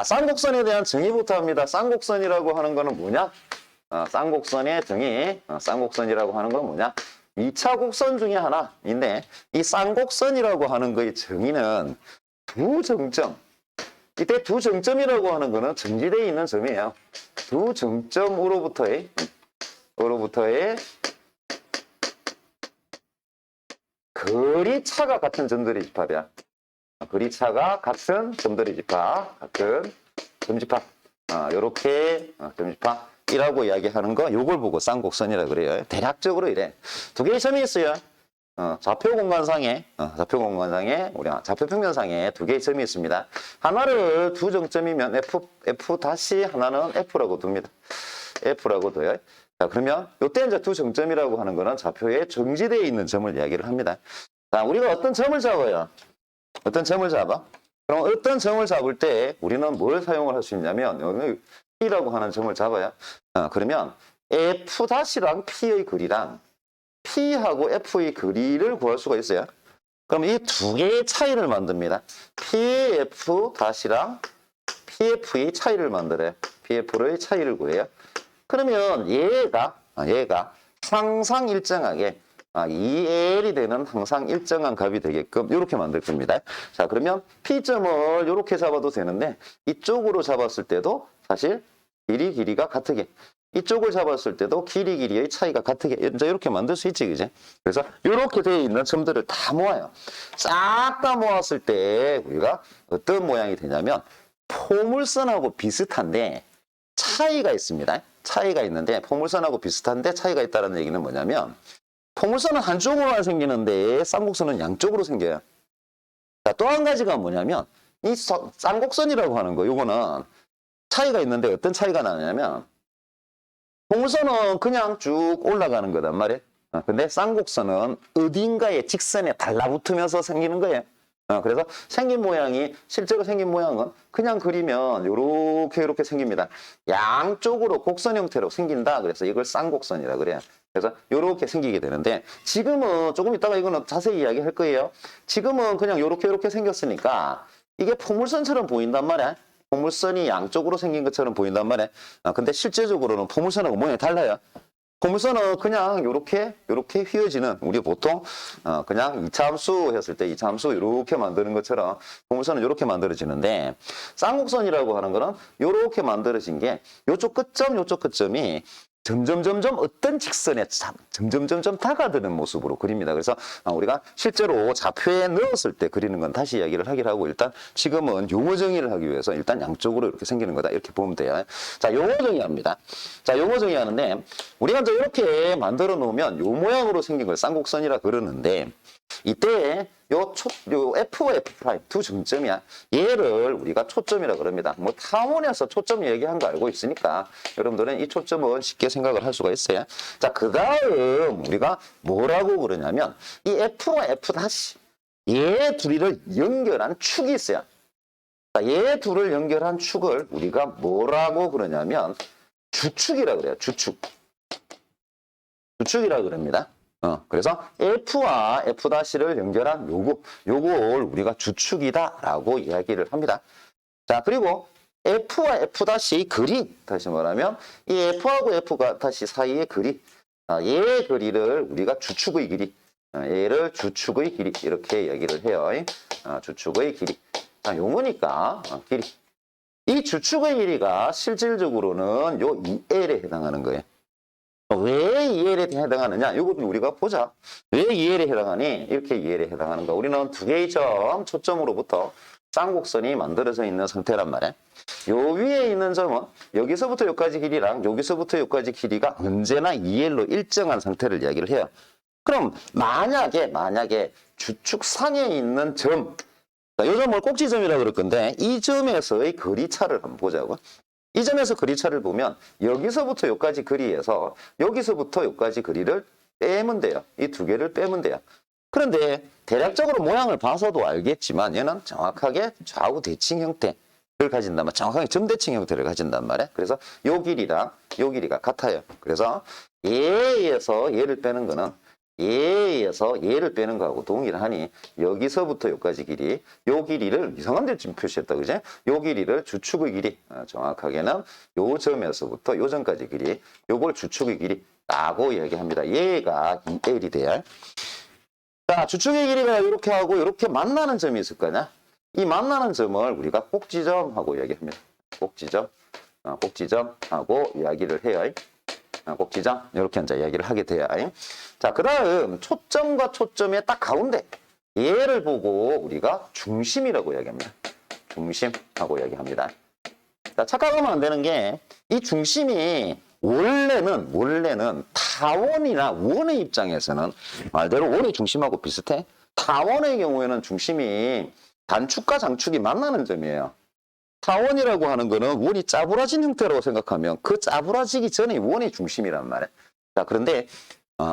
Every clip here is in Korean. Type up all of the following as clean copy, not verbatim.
자, 쌍곡선에 대한 정의부터 합니다. 쌍곡선이라고 하는 거는 뭐냐? 쌍곡선의 정의, 쌍곡선이라고 하는 건 뭐냐? 2차 곡선 중에 하나인데 이 쌍곡선이라고 하는 거의 정의는 두 정점, 이때 두 정점이라고 하는 거는 정지되어 있는 점이에요. 두 정점으로부터의 거리차가 같은 점들의 집합이야. 거리차가 같은 점들의 집합, 같은 점집합. 요렇게 점집합이라고 이야기하는 거, 요걸 보고 쌍곡선이라 그래요. 대략적으로 이래. 두 개의 점이 있어요. 좌표 공간상에 우리 좌표 평면상에 두 개의 점이 있습니다. 하나를 두 정점이면 F 다시 하나는 F라고 둡니다. F라고 둬요. 자, 그러면 요때 이제 두 정점이라고 하는 거는 좌표에 정지되어 있는 점을 이야기를 합니다. 자, 우리가 어떤 점을 잡아요? 어떤 점을 잡아? 그럼 어떤 점을 잡을 때 우리는 뭘 사용을 할 수 있냐면 여기 P라고 하는 점을 잡아요. 그러면 F''랑 P의 거리랑 P하고 F의 거리를 구할 수가 있어요. 그럼 이 두 개의 차이를 만듭니다. PF''랑 PF의 차이를 만들어요. PF의 차이를 구해요. 그러면 얘가 항상 일정하게 2L이 되는 항상 일정한 값이 되게끔 이렇게 만들 겁니다. 자, 그러면 P점을 이렇게 잡아도 되는데 이쪽으로 잡았을 때도 사실 길이가 같게, 이쪽을 잡았을 때도 길이의 차이가 같게 이제 이렇게 만들 수 있지, 그지? 그래서 이렇게 되어 있는 점들을 다 모아요. 싹 다 모았을 때 우리가 어떤 모양이 되냐면 포물선하고 비슷한데 차이가 있습니다. 차이가 있는데 포물선하고 비슷한데 차이가 있다는 얘기는 뭐냐면 포물선은 한쪽으로만 생기는데 쌍곡선은 양쪽으로 생겨요. 자, 또 한 가지가 뭐냐면 이 쌍곡선이라고 하는 거, 요거는 차이가 있는데 어떤 차이가 나냐면 포물선은 그냥 쭉 올라가는 거단 말이에요. 근데 쌍곡선은 어딘가에 직선에 달라붙으면서 생기는 거예요. 그래서 실제로 생긴 모양은 그냥 그리면 이렇게 생깁니다. 양쪽으로 곡선 형태로 생긴다. 그래서 이걸 쌍곡선이라 그래요. 그래서 이렇게 생기게 되는데 지금은 조금 이따가 이거는 자세히 이야기할 거예요. 지금은 그냥 이렇게 생겼으니까 이게 포물선처럼 보인단 말이야. 포물선이 양쪽으로 생긴 것처럼 보인단 말이야. 근데 실제적으로는 포물선하고 모양이 달라요. 포물선은 그냥 이렇게 휘어지는, 우리 보통 그냥 2차 함수 했을 때 2차 함수 이렇게 만드는 것처럼 포물선은 이렇게 만들어지는데 쌍곡선이라고 하는 거는 이렇게 만들어진 게 요쪽 끝점이 점점 어떤 직선에 점점 다가드는 모습으로 그립니다. 그래서 우리가 실제로 좌표에 넣었을 때 그리는 건 다시 이야기를 하기로 하고, 일단 지금은 용어 정의를 하기 위해서 일단 양쪽으로 이렇게 생기는 거다, 이렇게 보면 돼요. 자, 용어 정의합니다. 자, 용어 정의하는데 우리가 이제 이렇게 만들어 놓으면 요 모양으로 생긴 걸 쌍곡선이라 그러는데 이때 요 F와 F' 두 정점이야. 얘를 우리가 초점이라 그럽니다. 뭐 타원에서 초점 얘기한 거 알고 있으니까 여러분들은 이 초점은 쉽게 생각을 할 수가 있어요. 자, 그 다음 우리가 뭐라고 그러냐면 이 F와 F' 얘 둘이를 연결한 축이 있어요. 자, 얘 둘을 연결한 축을 우리가 뭐라고 그러냐면 주축이라 그래요. 주축이라 그럽니다. 그래서 F와 F'를 연결한 요걸 우리가 주축이다라고 이야기를 합니다. 자, 그리고 F와 F'의 거리, 다시 말하면 이 F하고 F' 사이의 거리, 얘의 거리를 우리가 주축의 길이, 얘를 주축의 길이 이렇게 이야기를 해요. 주축의 길이. 자, 용어니까 길이. 이 주축의 길이가 실질적으로는 요 2L에 해당하는 거예요. 왜 2L에 해당하느냐? 이것도 우리가 보자. 왜 2L에 해당하니? 이렇게 2L에 해당하는가? 우리는 두 개의 초점으로부터 쌍곡선이 만들어져 있는 상태란 말이야. 요 위에 있는 점은 여기서부터 여기까지 길이랑 여기서부터 여기까지 길이가 언제나 2L로 일정한 상태를 이야기를 해요. 그럼 만약에 주축상에 있는 점, 이 점을 꼭지점이라고 그럴 건데 이 점에서의 거리차를 한번 보자고. 이 점에서 거리차를 보면 여기서부터 여기까지 거리에서 여기서부터 여기까지 거리를 빼면 돼요. 이 두 개를 빼면 돼요. 그런데 대략적으로 모양을 봐서도 알겠지만 얘는 정확하게 좌우 대칭 형태를 가진단 말이야. 정확하게 점대칭 형태를 가진단 말이야. 그래서 요 길이랑 요 길이가 같아요. 그래서 얘에서 얘를 빼는 거는 얘에서 얘를 빼는 거하고 동일하니 여기서부터 여기까지 길이, 요 길이를 이상한 데 지금 표시했다, 그지? 요 길이를 주축의 길이, 정확하게는 요 점에서부터 요 점까지 길이, 요걸 주축의 길이라고 얘기합니다. 얘가 2L이 돼요. 자, 주축의 길이가 이렇게 하고 이렇게 만나는 점이 있을 거냐? 이 만나는 점을 우리가 꼭지점하고 얘기합니다. 꼭지점하고 이야기를 해요. 꼭지점 이렇게 이제 이야기를 하게 돼요. 자, 그다음 초점과 초점의 딱 가운데 얘를 보고 우리가 중심이라고 이야기합니다. 중심하고 이야기합니다. 자, 착각하면 안 되는 게 이 중심이 원래는 타원이나 원의 입장에서는 말대로 원의 중심하고 비슷해. 타원의 경우에는 중심이 단축과 장축이 만나는 점이에요. 타원이라고 하는 거는 원이 짜부라진 형태라고 생각하면 그 짜부라지기 전에 원이 중심이란 말이에요. 자, 그런데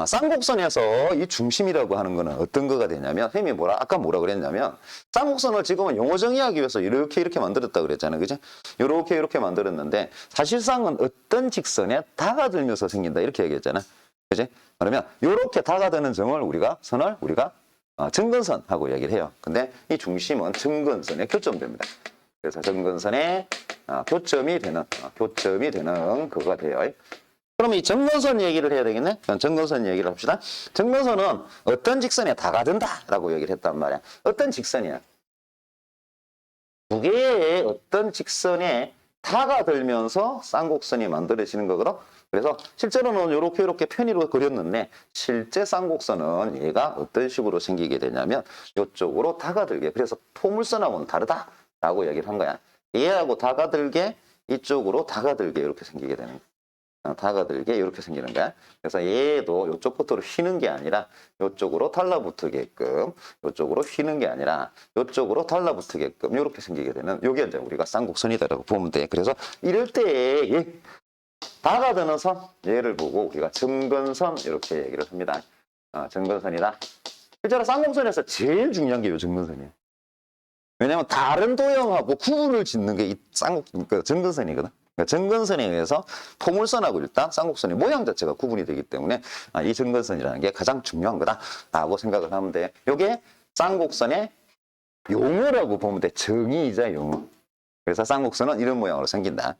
쌍곡선에서 이 중심이라고 하는 거는 어떤 거가 되냐면, 쌤이 아까 뭐라 그랬냐면, 쌍곡선을 지금은 용어 정의하기 위해서 이렇게 만들었다 그랬잖아요. 그죠? 이렇게 만들었는데, 사실상은 어떤 직선에 다가들면서 생긴다. 이렇게 얘기했잖아요. 그지? 그러면 이렇게 다가드는 점을 선을 우리가 점근선하고 얘기를 해요. 근데 이 중심은 점근선에 교점됩니다. 그래서 점근선에 교점이 되는 그거가 돼요. 그럼 이 점근선 얘기를 해야 되겠네? 점근선 얘기를 합시다. 점근선은 어떤 직선에 다가든다라고 얘기를 했단 말이야. 어떤 직선이야? 두 개의 어떤 직선에 다가들면서 쌍곡선이 만들어지는 거거든. 그래서 실제로는 이렇게 편의로 그렸는데 실제 쌍곡선은 얘가 어떤 식으로 생기게 되냐면 이쪽으로 다가들게. 그래서 포물선하고는 다르다라고 얘기를 한 거야. 얘하고 다가들게, 이쪽으로 다가들게 이렇게 생기게 되는 거야. 다가들게 이렇게 생기는 거야. 그래서 얘도 이쪽부터 휘는 게 아니라 이쪽으로 달라붙게끔, 이쪽으로 휘는 게 아니라 이쪽으로 달라붙게끔 이렇게 생기게 되는, 요게 이제 우리가 쌍곡선이다라고 보면 돼. 그래서 이럴 때 다가드는 선, 얘를 보고 우리가 점근선 이렇게 얘기를 합니다. 점근선이다. 실제로 쌍곡선에서 제일 중요한 게 이 점근선이에요. 왜냐하면 다른 도형하고 구분을 짓는 게 이 점근선이거든. 점근선에 의해서 포물선하고 일단 쌍곡선의 모양 자체가 구분이 되기 때문에 이 점근선이라는 게 가장 중요한 거다라고 생각을 하면 돼. 이게 쌍곡선의 용어라고 보면 돼. 정의이자 용어. 그래서 쌍곡선은 이런 모양으로 생긴다.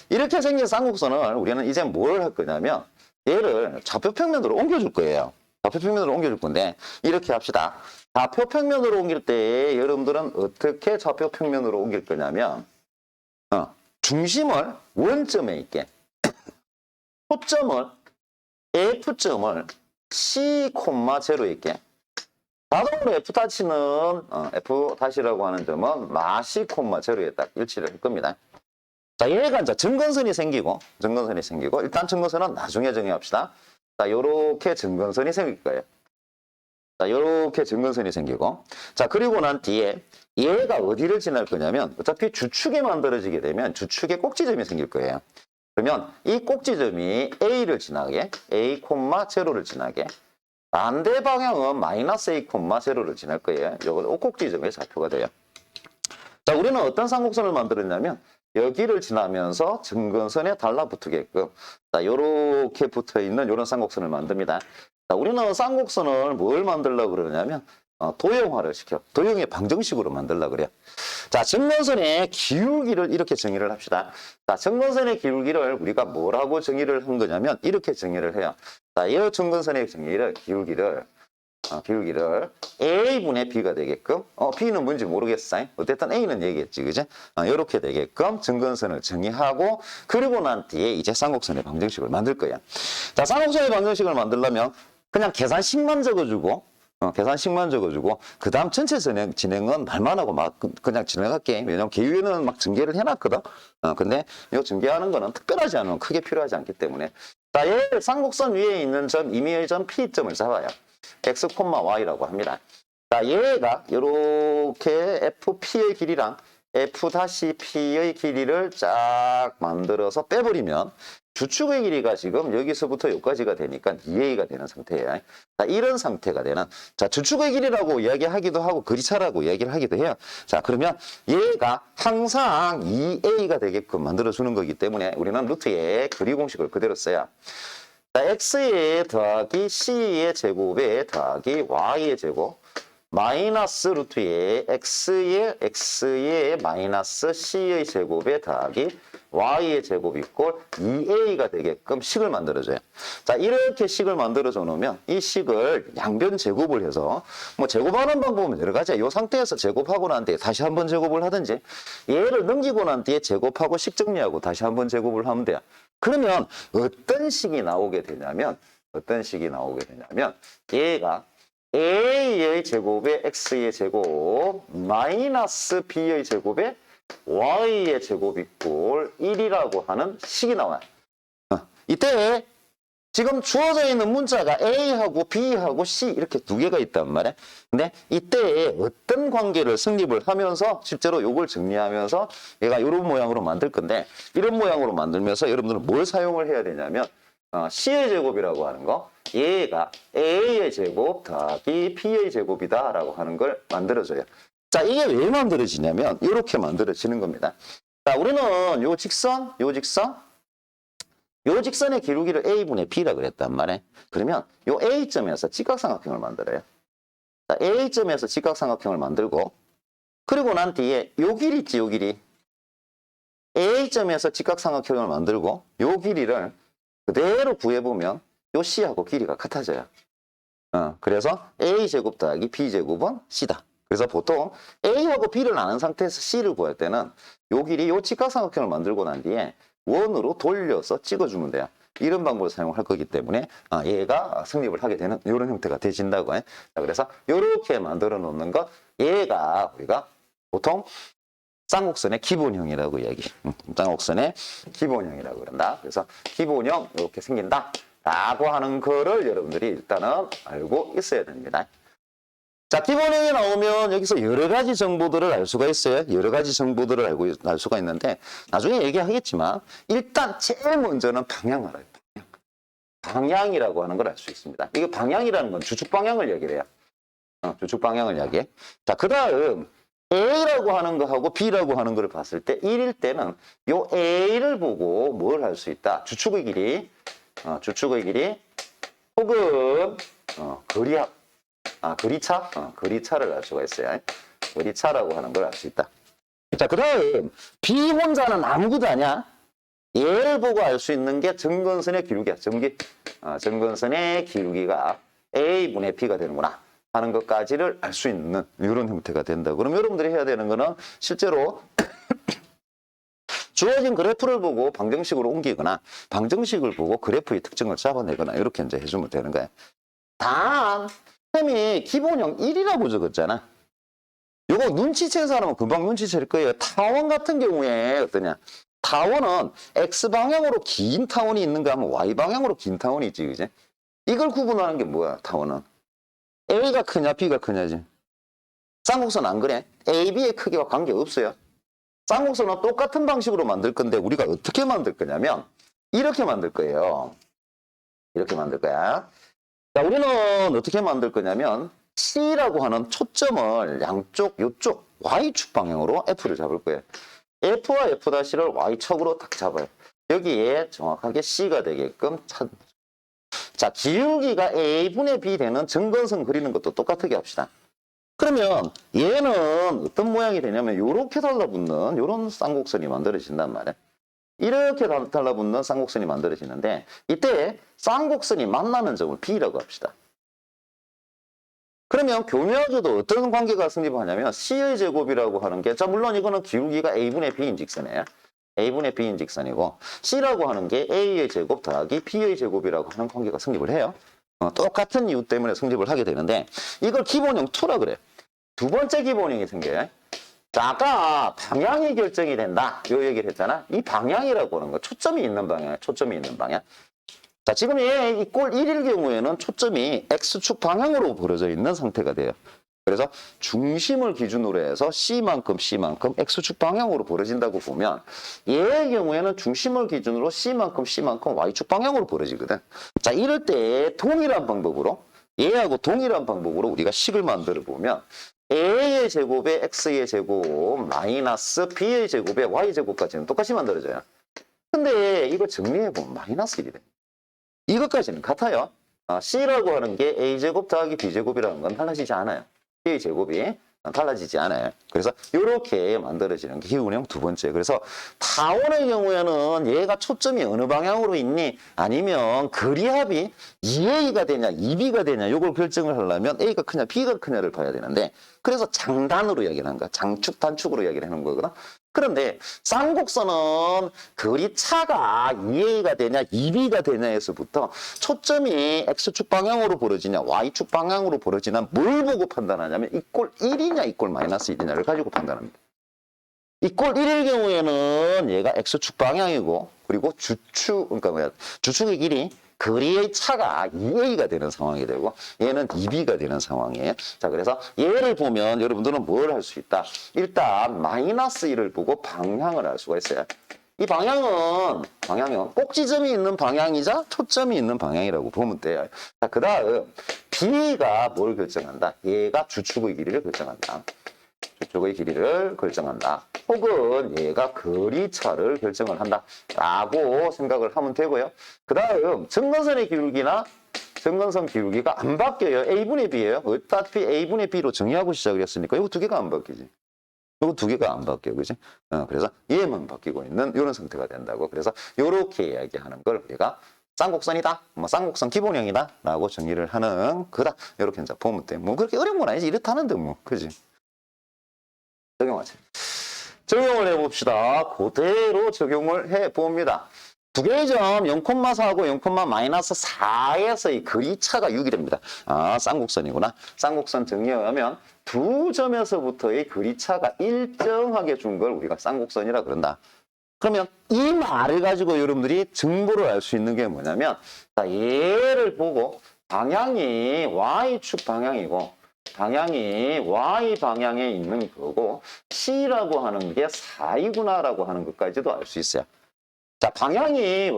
이렇게 생긴 쌍곡선을 우리는 이제 뭘 할 거냐면 얘를 좌표평면으로 옮겨줄 거예요. 좌표평면으로 옮겨줄 건데 이렇게 합시다. 좌표평면으로 옮길 때 여러분들은 어떻게 좌표평면으로 옮길 거냐면 중심을 원점에 있게, 초점을 F점을 C,0에 있게, 자동으로 F''는 F''라고 하는 점은 마C,0에 딱 일치를 할 겁니다. 자, 얘가 이제 점근선이 생기고 일단 점근선은 나중에 정의합시다. 자, 요렇게 점근선이 생길 거예요. 자, 요렇게 점근선이 생기고, 자, 그리고 난 뒤에 얘가 어디를 지날 거냐면 어차피 주축에 만들어지게 되면 주축에 꼭지점이 생길 거예요. 그러면 이 꼭지점이 A를 지나게, A,0를 지나게, 반대 방향은 마이너스 A,0를 지날 거예요. 이걸 꼭지점의 좌표가 돼요. 자, 우리는 어떤 쌍곡선을 만들었냐면 여기를 지나면서 점근선에 달라붙게끔, 자, 요렇게 붙어 있는 이런 쌍곡선을 만듭니다. 자, 우리는 쌍곡선을 뭘 만들려고 그러냐면 도형화를 시켜. 도형의 방정식으로 만들려고 그래요. 자, 점근선의 기울기를 이렇게 정의를 합시다. 자, 점근선의 기울기를 우리가 뭐라고 정의를 한 거냐면 이렇게 정의를 해요. 자, 이 점근선의 기울기를 A분의 B가 되게끔, B는 뭔지 모르겠어. 어쨌든 A는 얘기했지, 그지? 이렇게 되게끔 점근선을 정의하고, 그리고 난 뒤에 이제 쌍곡선의 방정식을 만들 거야. 자, 쌍곡선의 방정식을 만들려면 그냥 계산식만 적어주고, 그 다음 전체 진행은 말만 하고 막 그냥 진행할게. 왜냐면 계유에는 막 전개를 해놨거든. 근데 이 전개하는 거는 특별하지 않으면 크게 필요하지 않기 때문에. 자, 얘 쌍곡선 위에 있는 점, 임의의 점 P점을 잡아요. X, Y라고 합니다. 자, 얘가 이렇게 FP의 길이랑 F-P의 길이를 쫙 만들어서 빼버리면 주축의 길이가 지금 여기서부터 여기까지가 되니까 2A가 되는 상태예요. 자, 이런 상태가 되는, 자, 주축의 길이라고 이야기하기도 하고 그리차라고 이야기를 하기도 해요. 자, 그러면 얘가 항상 2A가 되게끔 만들어주는 거기 때문에 우리는 루트의 그리 공식을 그대로 써야. 자, x의 더하기 c의 제곱에 더하기 y의 제곱 마이너스 루트의 x의 마이너스 c의 제곱에 더하기 y의 제곱 이꼴 2a가 되게끔 식을 만들어줘요. 자, 이렇게 식을 만들어줘 놓으면 이 식을 양변 제곱을 해서 뭐 제곱하는 방법은 여러 가지야. 이 상태에서 제곱하고 난 뒤에 다시 한번 제곱을 하든지 얘를 넘기고 난 뒤에 제곱하고 식 정리하고 다시 한번 제곱을 하면 돼요. 그러면 어떤 식이 나오게 되냐면 얘가 a의 제곱에 x의 제곱 마이너스 b의 제곱에 y의 제곱 이꼴 1이라고 하는 식이 나와요. 이때 지금 주어져 있는 문자가 a하고 b하고 c 이렇게 두 개가 있단 말이에요. 근데 이때 어떤 관계를 성립을 하면서 실제로 요걸 정리하면서 얘가 이런 모양으로 만들 건데 이런 모양으로 만들면서 여러분들은 뭘 사용을 해야 되냐면 c의 제곱이라고 하는 거 얘가 a의 제곱 더하기 b의 제곱이다 라고 하는 걸 만들어줘요. 자, 이게 왜 만들어지냐면 이렇게 만들어지는 겁니다. 자, 우리는 요 직선의 기울기를 a분의 b라 그랬단 말이에요. 그러면 요 a점에서 직각삼각형을 만들어요. 자, a점에서 직각삼각형을 만들고 그리고 난 뒤에 요 길이 있지, 요 길이. a점에서 직각삼각형을 만들고 요 길이를 그대로 구해보면 요 c하고 길이가 같아져요. 그래서 a제곱 더하기 b제곱은 c다. 그래서 보통 a하고 b를 아는 상태에서 c를 구할 때는 요 길이 요 직각삼각형을 만들고 난 뒤에 원으로 돌려서 찍어주면 돼요. 이런 방법을 사용할 거기 때문에 얘가 성립을 하게 되는 이런 형태가 되진다고. 자, 그래서 이렇게 만들어 놓는 것 얘가 우리가 보통 쌍곡선의 기본형이라고 이야기. 쌍곡선의 기본형이라고 그런다. 그래서 기본형 이렇게 생긴다 라고 하는 거를 여러분들이 일단은 알고 있어야 됩니다. 자, 기본형이 나오면 여기서 여러 가지 정보들을 알 수가 있어요. 여러 가지 정보들을 알 수가 있는데 나중에 얘기하겠지만 일단 제일 먼저는 방향을 알아요. 방향이라고 하는 걸 알 수 있습니다. 이게 방향이라는 건 주축 방향을 얘기를 해요. 주축 방향을 이야기해. 자, 그 다음 A라고 하는 거하고 B라고 하는 걸 봤을 때 1일 때는 요 A를 보고 뭘 할 수 있다. 주축의 길이 혹은 거리합. 거리차를 알 수가 있어요. 거리차라고 하는 걸 알 수 있다. 자, 그 다음 B 혼자는 아무것도 아니야. 얘를 보고 알 수 있는 게 점근선의 기울기야. 점근선의 기울기가 A분의 B가 되는구나 하는 것까지를 알 수 있는 이런 형태가 된다. 그럼 여러분들이 해야 되는 거는 실제로 주어진 그래프를 보고 방정식으로 옮기거나 방정식을 보고 그래프의 특징을 잡아내거나 이렇게 이제 해주면 되는 거야. 단 쌤이 기본형 1이라고 적었잖아. 요거 눈치챈 사람은 금방 눈치챌 거예요. 타원 같은 경우에 어떠냐. 타원은 X방향으로 긴 타원이 있는가 하면 Y방향으로 긴 타원이 있지, 그지? 이걸 구분하는 게 뭐야, 타원은? A가 크냐, B가 크냐지. 쌍곡선 안 그래? A, B의 크기와 관계없어요. 쌍곡선은 똑같은 방식으로 만들 건데 우리가 어떻게 만들 거냐면 이렇게 만들 거예요. 이렇게 만들 거야. 자, 우리는 어떻게 만들 거냐면 C라고 하는 초점을 양쪽, 요쪽 Y축 방향으로 F를 잡을 거예요. F와 F'를 Y축으로 딱 잡아요. 여기에 정확하게 C가 되게끔 자, 기울기가 A분의 B 되는 점근선 그리는 것도 똑같게 합시다. 그러면 얘는 어떤 모양이 되냐면 이렇게 달라붙는 이런 쌍곡선이 만들어진단 말이에요. 이렇게 달라붙는 쌍곡선이 만들어지는데 이때 쌍곡선이 만나는 점을 B라고 합시다. 그러면 교묘하게도 어떤 관계가 성립하냐면 C의 제곱이라고 하는 게 자 물론 이거는 기울기가 A분의 B인 직선이에요. A분의 B인 직선이고 C라고 하는 게 A의 제곱 더하기 B의 제곱이라고 하는 관계가 성립을 해요. 똑같은 이유 때문에 성립을 하게 되는데 이걸 기본형 2라 그래요. 두 번째 기본형이 생겨요. 자, 아까 방향이 결정이 된다. 이 얘기를 했잖아. 이 방향이라고 하는 거 초점이 있는 방향, 초점이 있는 방향. 자, 지금 이 꼴 1일 경우에는 초점이 X축 방향으로 벌어져 있는 상태가 돼요. 그래서 중심을 기준으로 해서 C만큼 X축 방향으로 벌어진다고 보면 얘의 경우에는 중심을 기준으로 C만큼 Y축 방향으로 벌어지거든. 자, 이럴 때 동일한 방법으로 얘하고 동일한 방법으로 우리가 식을 만들어 보면 A의 제곱에 X의 제곱 마이너스 B의 제곱에 Y 제곱까지는 똑같이 만들어져요. 근데 이거 정리해 보면 마이너스 1이 돼. 이것까지는 같아요. C라고 하는 게 A제곱 더하기 B제곱이라는 건 달라지지 않아요. A제곱이 달라지지 않아요. 그래서 이렇게 만들어지는 게 기울형 두 번째. 그래서 타원의 경우에는 얘가 초점이 어느 방향으로 있니? 아니면 거리합이 2A가 되냐, 2B가 되냐 이걸 결정을 하려면 A가 크냐, B가 크냐를 봐야 되는데 그래서 장단으로 이야기를 하는 거야. 장축, 단축으로 이야기를 하는 거거든. 그런데 쌍곡선은 거리차가 2A가 되냐 2B가 되냐에서부터 초점이 X축 방향으로 벌어지냐 Y축 방향으로 벌어지냐 뭘 보고 판단하냐면 이꼴 1이냐 이꼴 마이너스 1이냐를 가지고 판단합니다. 이꼴 1일 경우에는 얘가 X축 방향이고 그리고 주축 그러니까 뭐야 주축의 길이 거리의 차가 2A가 되는 상황이 되고 얘는 2B가 되는 상황이에요. 자, 그래서 얘를 보면 여러분들은 뭘 할 수 있다? 일단 마이너스 1을 보고 방향을 알 수가 있어요. 이 방향은 꼭지점이 있는 방향이자 초점이 있는 방향이라고 보면 돼요. 자, 그 다음 B가 뭘 결정한다? 얘가 주축의 길이를 결정한다. 주축의 길이를 결정한다. 혹은 얘가 거리차를 결정을 한다. 라고 생각을 하면 되고요. 그 다음 정근선의 기울기나 정근선 기울기가 안 바뀌어요. A분의 B예요. 어차피 A분의 B로 정의하고 시작을 했으니까 이거 두 개가 안 바뀌지. 이거 두 개가 안 바뀌어. 그지? 그래서 얘만 바뀌고 있는 이런 상태가 된다고. 그래서 이렇게 이야기하는 걸 우리가 쌍곡선이다. 뭐 쌍곡선 기본형이다. 라고 정의를 하는 거다. 이렇게 이제 보면 돼. 뭐 그렇게 어려운 건 아니지. 이렇다는데 뭐. 그지? 적용하자. 적용을 해봅시다. 그대로 적용을 해봅니다. 두 개의 점 0,4하고 0,-4에서 이 거리차가 6이 됩니다. 쌍곡선이구나. 쌍곡선 정의하면 두 점에서부터의 거리차가 일정하게 준 걸 우리가 쌍곡선이라 그런다. 그러면 이 말을 가지고 여러분들이 정보를 알 수 있는 게 뭐냐면 자, 얘를 보고 방향이 Y축 방향이고 방향이 Y 방향에 있는 거고 C라고 하는 게 4이구나라고 하는 것까지도 알 수 있어요. 자, 방향이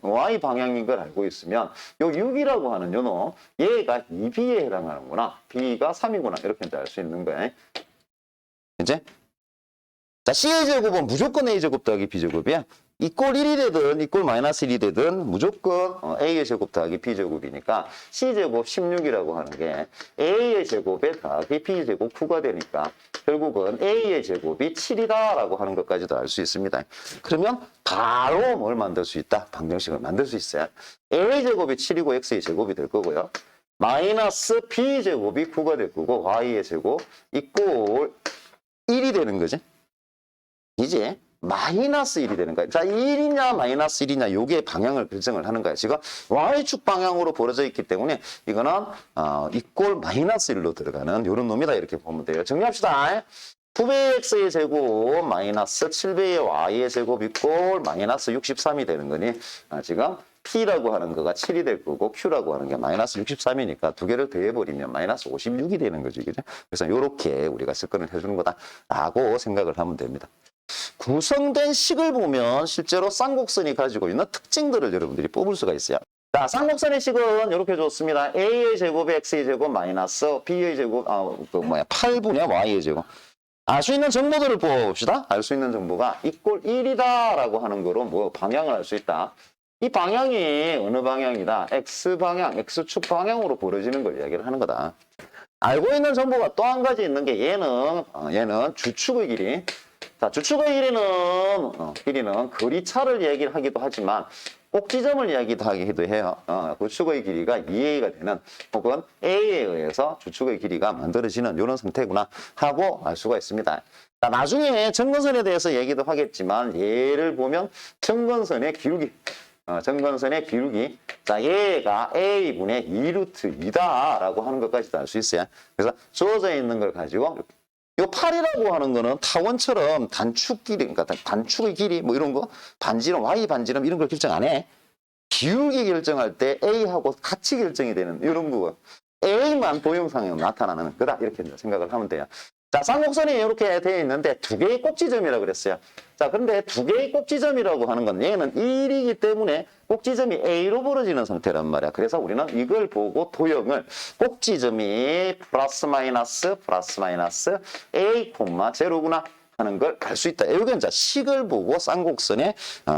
Y 방향인 걸 알고 있으면 요 6이라고 하는 요 놈, 얘가 2B에 해당하는구나. B가 3이구나. 이렇게 알 수 있는 거예요. 이제 자, C의 제곱은 무조건 A 제곱 더하기 B 제곱이야. 이꼴 1이 되든 이꼴 마이너스 1이 되든 무조건 A의 제곱 더하기 B 제곱이니까 C제곱 16이라고 하는 게 A의 제곱에 더하기 B 제곱 9가 되니까 결국은 A의 제곱이 7이다라고 하는 것까지도 알 수 있습니다. 그러면 바로 뭘 만들 수 있다? 방정식을 만들 수 있어요. A의 제곱이 7이고 X의 제곱이 될 거고요. 마이너스 B 제곱이 9가 될 거고 Y의 제곱 이꼴 1이 되는 거지. 이제 마이너스 1이 되는 거예요. 자, 1이냐 마이너스 1이냐 요게 방향을 결정을 하는 거예요. 지금 Y축 방향으로 벌어져 있기 때문에 이거는 이꼴 마이너스 1로 들어가는 이런 놈이다 이렇게 보면 돼요. 정리합시다. 9배의 X의 제곱 마이너스 7배의 Y의 제곱 이꼴 마이너스 63이 되는 거니 지금 P라고 하는 거가 7이 될 거고 Q라고 하는 게 마이너스 63이니까 두 개를 더해버리면 마이너스 56이 되는 거지. 그죠? 그래서 이렇게 우리가 접근을 해주는 거다라고 생각을 하면 됩니다. 구성된 식을 보면 실제로 쌍곡선이 가지고 있는 특징들을 여러분들이 뽑을 수가 있어요. 자, 쌍곡선의 식은 이렇게 줬습니다. A의 제곱에 X의 제곱 마이너스 B의 제곱 8분의 Y의 제곱. 알 수 있는 정보들을 뽑아봅시다. 알 수 있는 정보가 이꼴 1이다라고 하는 거로 뭐 방향을 알 수 있다. 이 방향이 어느 방향이다? X방향, X축 방향으로 벌어지는 걸 이야기를 하는 거다. 알고 있는 정보가 또 한 가지 있는 게 얘는 주축의 길이. 자, 주축의 길이는 거리차를 얘기를 하기도 하지만 꼭지점을 이야기도 해요. 주축의 길이가 2A가 되는 혹은 A에 의해서 주축의 길이가 만들어지는 이런 상태구나 하고 알 수가 있습니다. 자, 나중에 정근선에 대해서 얘기도 하겠지만 얘를 보면 정근선의 기울기. 정근선의 기울기. 자, 얘가 A분의 2루트 2다라고 하는 것까지도 알 수 있어요. 그래서 주어져 있는 걸 가지고 요 8이라고 하는 거는 타원처럼 단축 길이, 그러니까 단축의 길이 뭐 이런 거, 반지름, Y 반지름 이런 걸 결정 안 해. 기울기 결정할 때 A하고 같이 결정이 되는 이런 부분. A만 도형상으로 나타나는 거다. 이렇게 생각을 하면 돼요. 자, 쌍곡선이 이렇게 되어 있는데 두 개의 꼭지점이라고 그랬어요. 자, 그런데 두 개의 꼭지점이라고 하는 건 얘는 1이기 때문에 꼭지점이 A로 벌어지는 상태란 말이야. 그래서 우리는 이걸 보고 도형을 꼭지점이 플러스 마이너스 A, 제로구나 하는 걸 알 수 있다. 이건 이제 식을 보고 쌍곡선의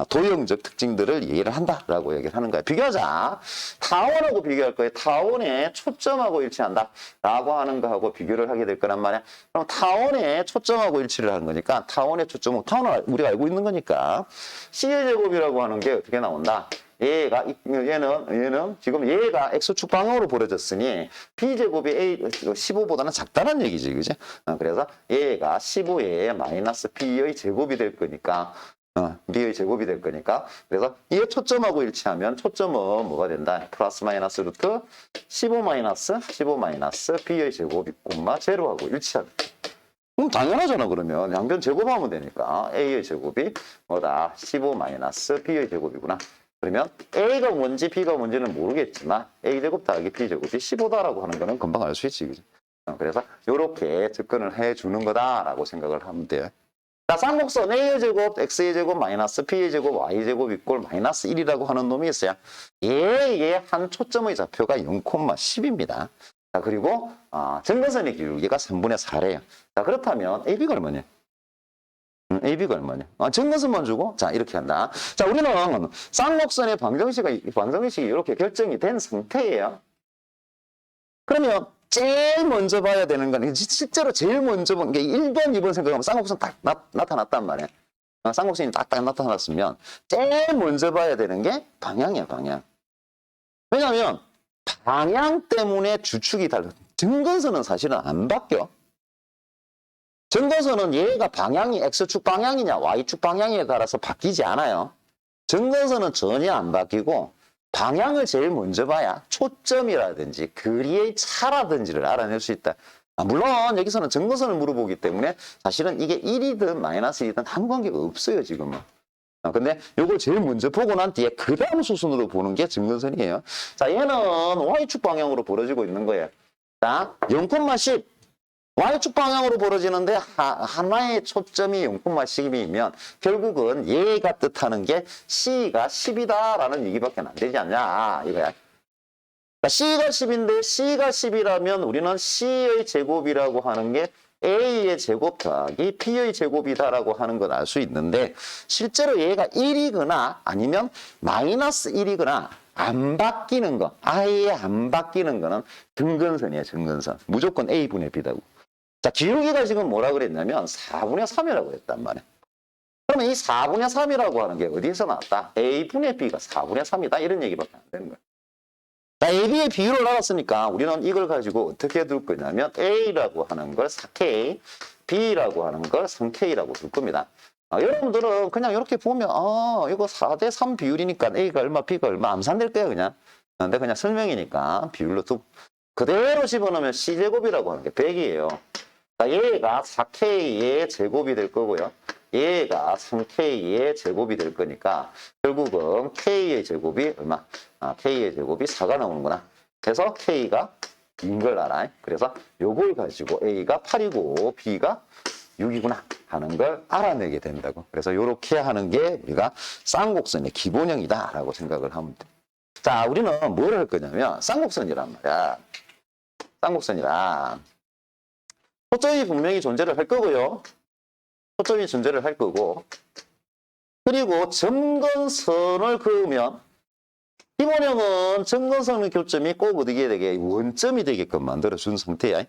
도형적 특징들을 얘기를 한다라고 얘기를 하는 거야. 비교하자. 타원하고 비교할 거예요. 타원의 초점하고 일치한다. 라고 하는 거하고 비교를 하게 될 거란 말이야. 그럼 타원의 초점하고 일치를 하는 거니까 타원의 초점은 타원을 우리가 알고 있는 거니까 C의 제곱이라고 하는 게 어떻게 나온다? 얘는 지금 얘가 X축 방향으로 벌어졌으니 B제곱이 A 15보다는 작다는 얘기지, 그지? 그래서 얘가 15의 마이너스 B의 제곱이 될 거니까, B의 제곱이 될 거니까, 그래서 얘 초점하고 일치하면 초점은 뭐가 된다? 플러스 마이너스 루트 15 마이너스 B의 제곱이 콤마 제로하고 일치한다. 그럼 당연하잖아, 그러면. 양변 제곱하면 되니까. A의 제곱이 뭐다? 15 마이너스 B의 제곱이구나. 그러면 A가 뭔지 B가 뭔지는 모르겠지만 A제곱 더하기 B제곱이 15다라고 하는 거는 금방 알 수 있지. 그죠? 그래서 이렇게 접근을 해주는 거다라고 생각을 하면 돼요. 자, 쌍곡선 A의 제곱, X의 제곱, 마이너스 B의 제곱, Y의 제곱 이꼴 마이너스 1이라고 하는 놈이 있어요. 얘의 한 초점의 좌표가 0,10입니다. 자, 그리고 점근선의 기울기가 3분의 4래요. 자, 그렇다면 AB가 얼마냐? AB가 얼마냐? 점근선만 주고, 자, 이렇게 한다. 자, 우리는 쌍곡선의 방정식이 이렇게 결정이 된 상태예요. 그러면 제일 먼저 봐야 되는 건, 실제로 제일 먼저 본 게 1번, 2번 생각하면 쌍곡선 딱 나타났단 말이야. 쌍곡선이 딱딱 나타났으면 제일 먼저 봐야 되는 게 방향이야, 방향. 왜냐하면 방향 때문에 주축이 달라. 점근선은 사실은 안 바뀌어. 점근선은 얘가 방향이 X축 방향이냐 Y축 방향에 따라서 바뀌지 않아요. 점근선은 전혀 안 바뀌고 방향을 제일 먼저 봐야 초점이라든지 거리의 차라든지를 알아낼 수 있다. 물론 여기서는 점근선을 물어보기 때문에 사실은 이게 1이든 마이너스 2든 아무 관계가 없어요, 지금은. 근데 이걸 제일 먼저 보고 난 뒤에 그 다음 수순으로 보는 게 점근선이에요. 자, 얘는 Y축 방향으로 벌어지고 있는 거예요. 자, 0,10 Y축 방향으로 벌어지는데 하나의 초점이 0,10이면 결국은 얘가 뜻하는 게 C가 10이다라는 얘기밖에 안 되지 않냐 이거야. C가 10인데 C가 10이라면 우리는 C의 제곱이라고 하는 게 A의 제곱 더하기 B의 제곱이다라고 하는 걸 알 수 있는데 실제로 얘가 1이거나 아니면 마이너스 1이거나 안 바뀌는 거, 아예 안 바뀌는 거는 점근선이에요, 점근선. 무조건 A분의 B다고. 자, 기울기가 지금 뭐라 그랬냐면 4분의 3이라고 했단 말이에요. 그러면 이 4분의 3이라고 하는 게 어디에서 나왔다? A분의 B가 4분의 3이다. 이런 얘기밖에 안 되는 거예요. 자, AB의 비율을 알았으니까 우리는 이걸 가지고 어떻게 둘 거냐면 A라고 하는 걸 4K, B라고 하는 걸 3K라고 둘 겁니다. 여러분들은 그냥 이렇게 보면 이거 4대 3 비율이니까 A가 얼마, B가 얼마 암산될 거예요, 그냥. 근데 그냥 설명이니까 비율로 그대로 집어넣으면 C제곱이라고 하는 게 100이에요. 자, 얘가 4K의 제곱이 될 거고요. 얘가 3K의 제곱이 될 거니까 결국은 K의 제곱이 얼마? K의 제곱이 4가 나오는구나. 그래서 K가 2인 걸 알아. 그래서 요걸 가지고 A가 8이고 B가 6이구나 하는 걸 알아내게 된다고. 그래서 이렇게 하는 게 우리가 쌍곡선의 기본형이다라고 생각을 하면 돼. 자, 우리는 뭘 할 거냐면 쌍곡선이란 말이야. 쌍곡선이란 초점이 분명히 존재를 할 거고요. 초점이 존재를 할 거고 그리고 점근선을 그으면 기본형은 점근선의 교점이 꼭 어디게 되게 원점이 되게끔 만들어준 상태야.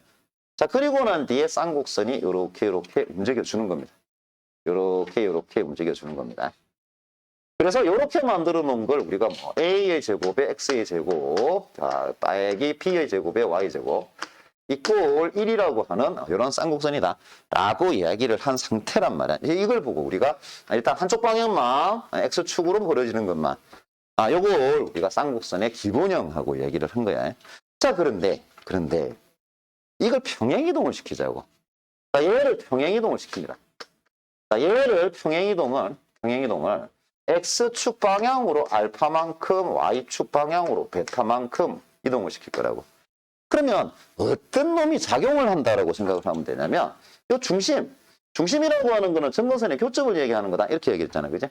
자, 그리고 난 뒤에 쌍곡선이 이렇게 움직여주는 겁니다. 이렇게 움직여주는 겁니다. 그래서 이렇게 만들어 놓은 걸 우리가 뭐 A의 제곱에 X의 제곱, 빼기 B의 제곱에 Y 제곱 이꼴 1이라고 하는 이런 쌍곡선이다 라고 이야기를 한 상태란 말이야. 이걸 보고 우리가 일단 한쪽 방향만 X축으로 벌어지는 것만 요걸 우리가 쌍곡선의 기본형하고 얘기를 한 거야. 자, 그런데 이걸 평행이동을 시키자고. 자, 얘를 평행이동을 시킵니다. 자, 얘를 평행이동을 X축 방향으로 알파만큼 Y축 방향으로 베타만큼 이동을 시킬 거라고. 그러면 어떤 놈이 작용을 한다라고 생각을 하면 되냐면 이 중심이라고 하는 거는 점근선의 교점을 얘기하는 거다 이렇게 얘기했잖아요, 그죠?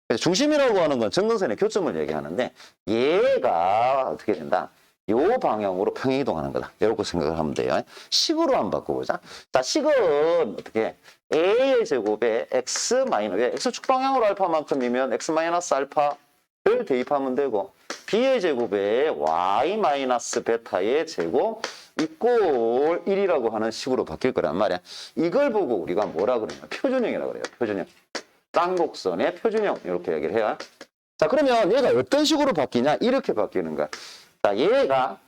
그래서 중심이라고 하는 건 점근선의 교점을 얘기하는데 얘가 어떻게 된다? 요 방향으로 평행이동하는 거다. 이렇게 생각을 하면 돼요. 식으로 한번 바꿔보자. 자, 식은 어떻게? a의 제곱에 x 마이너스, x축 방향으로 알파만큼이면 x 마이너스 알파를 대입하면 되고, b의 제곱에 y 마이너스 베타의 제곱 이꼴 1이라고 하는 식으로 바뀔 거란 말이야. 이걸 보고 우리가 뭐라 그러냐? 표준형이라고 그래요. 표준형. 쌍곡선의 표준형. 이렇게 얘기를 해요. 자, 그러면 얘가 어떤 식으로 바뀌냐? 이렇게 바뀌는 거야. 자, 얘가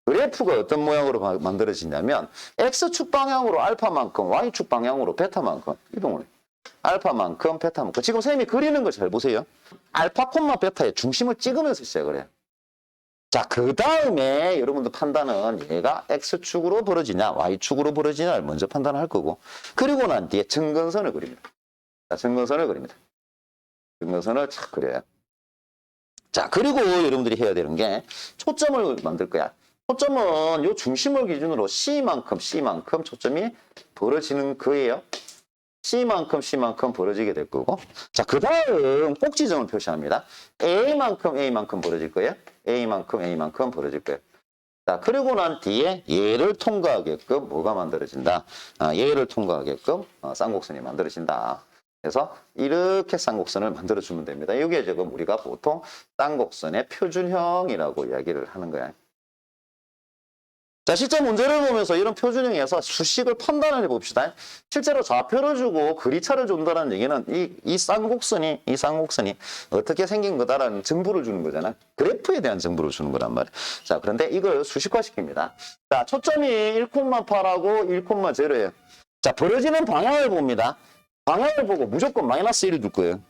그래프가 어떤 모양으로 만들어지냐면 x축 방향으로 알파만큼 y축 방향으로 베타만큼 이동을 해요. 알파만큼 베타만큼. 지금 선생님이 그리는 걸 잘 보세요. 알파 콤마 베타의 중심을 찍으면서 시작을 해요. 자, 그 다음에 여러분들 판단은 얘가 x축으로 벌어지냐 y축으로 벌어지냐를 먼저 판단할 거고, 그리고 난 뒤에 점근선을 그립니다. 자, 점근선을 그립니다. 점근선을 착 그려요. 자, 그리고 여러분들이 해야 되는 게 초점을 만들 거야. 초점은 요 중심을 기준으로 C만큼 초점이 벌어지는 거예요. C만큼 벌어지게 될 거고. 자, 그 다음 꼭지점을 표시합니다. A만큼 벌어질 거예요. A만큼 벌어질 거예요. 자, 그리고 난 뒤에 얘를 통과하게끔 뭐가 만들어진다? 얘를 통과하게끔 쌍곡선이 만들어진다. 그래서 이렇게 쌍곡선을 만들어주면 됩니다. 이게 지금 우리가 보통 쌍곡선의 표준형이라고 이야기를 하는 거야. 자, 실제 문제를 보면서 이런 표준형에서 수식을 판단을 해봅시다. 실제로 좌표를 주고 그리차를 준다는 얘기는 이 쌍곡선이 어떻게 생긴 거다라는 정보를 주는 거잖아. 그래프에 대한 정보를 주는 거란 말이야. 자, 그런데 이걸 수식화시킵니다. 자, 초점이 1,8하고 1,0예요. 자, 벌어지는 방향을 봅니다. 방향을 보고 무조건 마이너스 1을 둘 거예요.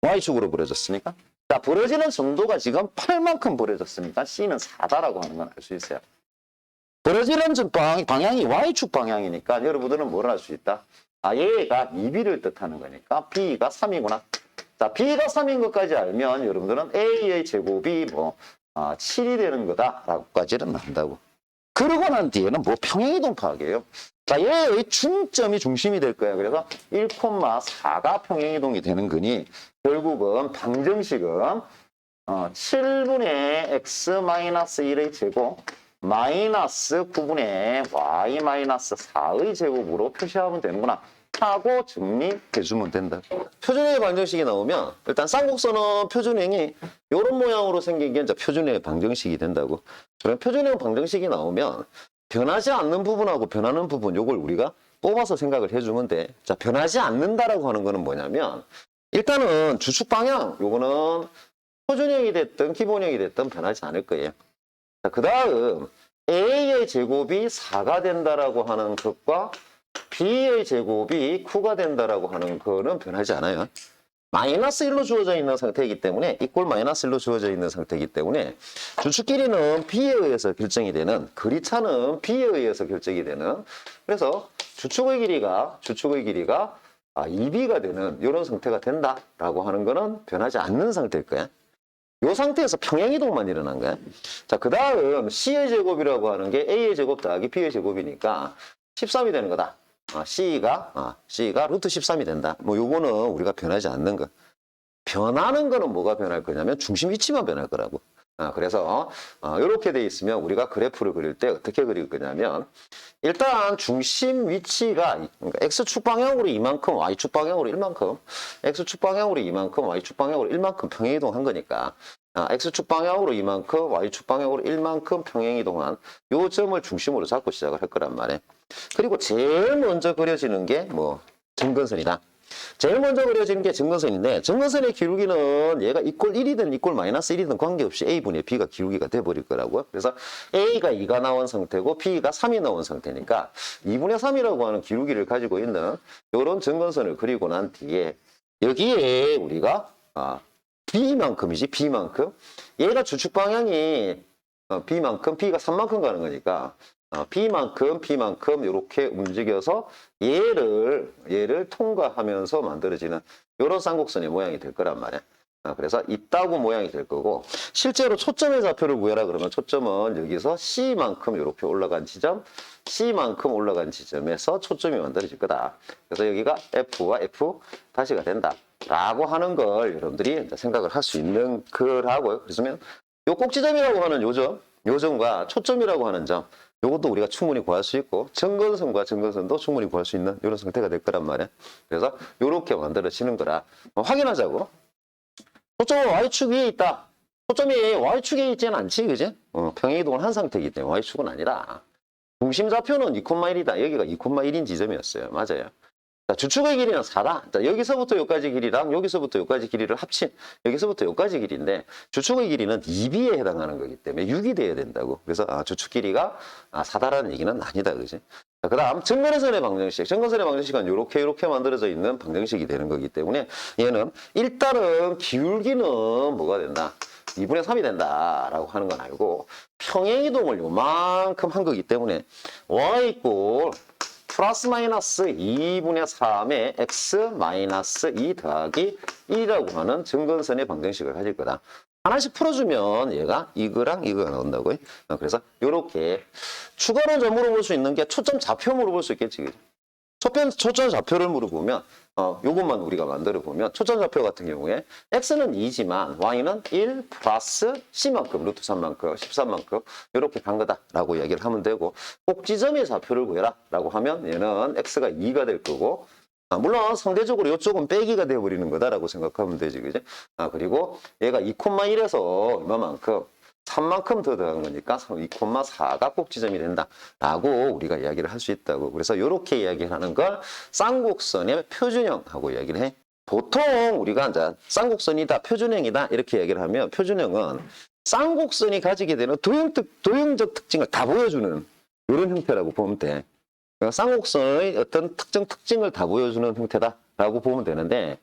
Y축으로 벌어졌으니까. 자, 벌어지는 정도가 지금 8만큼 벌어졌으니까 C는 4다라고 하는 건 알 수 있어요. 벌어지는 방향이 Y축 방향이니까 여러분들은 뭘 할 수 있다? 얘가 2B를 뜻하는 거니까 B가 3이구나. 자, B가 3인 것까지 알면 여러분들은 A의 제곱이 7이 되는 거다라고까지는 안다고. 그러고 난 뒤에는 평행이동 파악이에요. 자, 얘의 중점이 중심이 될 거야. 그래서 1,4가 평행이동이 되는 거니 결국은 방정식은 7분의 x-1의 제곱 마이너스 9분의 y-4의 제곱으로 표시하면 되는구나 하고 정리해주면 된다. 표준형의 방정식이 나오면 일단 쌍곡선은 표준형이 이런 모양으로 생긴 게 이제 표준형의 방정식이 된다고. 그럼 표준형 방정식이 나오면 변하지 않는 부분하고 변하는 부분 요걸 우리가 뽑아서 생각을 해주면 돼. 자, 변하지 않는다라고 하는 거는 뭐냐면 일단은 주축 방향 요거는 표준형이 됐든 기본형이 됐든 변하지 않을 거예요. 자, 그 다음 A의 제곱이 4가 된다라고 하는 것과 B의 제곱이 9가 된다라고 하는 거는 변하지 않아요. 마이너스 1로 주어져 있는 상태이기 때문에 이꼴 마이너스 1로 주어져 있는 상태이기 때문에 주축 길이는 B에 의해서 결정이 되는, 그리차는 B에 의해서 결정이 되는, 그래서 주축의 길이가 2B가 되는 이런 상태가 된다라고 하는 거는 변하지 않는 상태일 거야. 이 상태에서 평행이동만 일어난 거야. 자, 그 다음 C의 제곱이라고 하는 게 A의 제곱 더하기 B의 제곱이니까 13이 되는 거다. C가 루트 13이 된다. 요거는 우리가 변하지 않는 거. 변하는 거는 뭐가 변할 거냐면 중심 위치만 변할 거라고. 그래서 이렇게 돼 있으면 우리가 그래프를 그릴 때 어떻게 그릴 거냐면 일단 중심 위치가 그러니까 X축 방향으로 이만큼, Y축 방향으로 1만큼, X축 방향으로 이만큼, Y축 방향으로 1만큼 평행이동한 거니까 X축 방향으로 이만큼, Y축 방향으로 1만큼 평행이동한 요 점을 중심으로 잡고 시작을 할 거란 말이에요. 그리고 제일 먼저 그려지는 게 점근선이다. 제일 먼저 그려지는 게 점근선인데 점근선의 기울기는 얘가 이꼴 1이든 이꼴 마이너스 1이든 관계없이 A분의 B가 기울기가 돼버릴 거라고요. 그래서 A가 2가 나온 상태고 B가 3이 나온 상태니까 2분의 3이라고 하는 기울기를 가지고 있는 이런 점근선을 그리고 난 뒤에 여기에 우리가 B만큼이지 B만큼 얘가 주축 방향이 B만큼 B가 3만큼 가는 거니까 B만큼 이렇게 움직여서 얘를 통과하면서 만들어지는 이런 쌍곡선의 모양이 될 거란 말이야. 그래서 이따구 모양이 될 거고 실제로 초점의 좌표를 구해라 그러면 초점은 여기서 C만큼 이렇게 올라간 지점, C만큼 올라간 지점에서 초점이 만들어질 거다. 그래서 여기가 F와 F 다시가 된다. 라고 하는 걸 여러분들이 생각을 할 수 있는 거라고요. 그래서 요 꼭지점이라고 하는 요점, 요점과 초점이라고 하는 점, 요것도 우리가 충분히 구할 수 있고 정근선과 정근선도 충분히 구할 수 있는 이런 상태가 될 거란 말이야. 그래서 이렇게 만들어지는 거라 확인하자고. 초점은 Y축 위에 있다. 초점이 Y축에 있지는 않지, 그지? 평행이동을 한 상태이기 때문에 Y축은 아니라. 중심 좌표는 2,1이다. 여기가 2,1인 지점이었어요. 맞아요. 자, 주축의 길이는 4다. 자, 여기서부터 여기까지 길이랑 여기서부터 여기까지 길이를 합친 여기서부터 여기까지 길이인데 주축의 길이는 2B에 해당하는 거기 때문에 6이 돼야 된다고. 그래서 주축 길이가 4다라는 얘기는 아니다. 그지? 자, 그 다음 정근선의 방정식. 정근선의 방정식은 이렇게 만들어져 있는 방정식이 되는 거기 때문에 얘는 일단은 기울기는 뭐가 된다? 2분의 3이 된다라고 하는 건 알고 평행이동을 요만큼 한 거기 때문에 y 이꼴 플러스 마이너스 2분의 3의 x 마이너스 2 더하기 1이라고 하는 정근선의 방정식을 가질 거다. 하나씩 풀어주면 얘가 이거랑 이거가 나온다고요. 그래서 이렇게 추가로 물어볼 수 있는 게 초점 좌표 물어볼 수 있겠지. 그죠? 초점 좌표를 물어보면 요것만 우리가 만들어 보면 초점 좌표 같은 경우에 x는 2지만 y는 1 플러스 c만큼 루트 3만큼 13만큼 이렇게 간 거다라고 얘기를 하면 되고 꼭지점의 좌표를 구해라 라고 하면 얘는 x가 2가 될 거고 물론 상대적으로 이쪽은 빼기가 되어버리는 거다라고 생각하면 되지, 그지? 그리고 얘가 2,1에서 얼마만큼 3만큼 더 더한 거니까 2,4가 꼭지점이 된다라고 우리가 이야기를 할 수 있다고. 그래서 이렇게 이야기를 하는 걸 쌍곡선의 표준형하고 이야기를 해. 보통 우리가 이제 쌍곡선이다, 표준형이다 이렇게 얘기를 하면 표준형은 쌍곡선이 가지게 되는 도형적 특징을 다 보여주는 이런 형태라고 보면 돼. 그러니까 쌍곡선의 어떤 특징을 다 보여주는 형태다라고 보면 되는데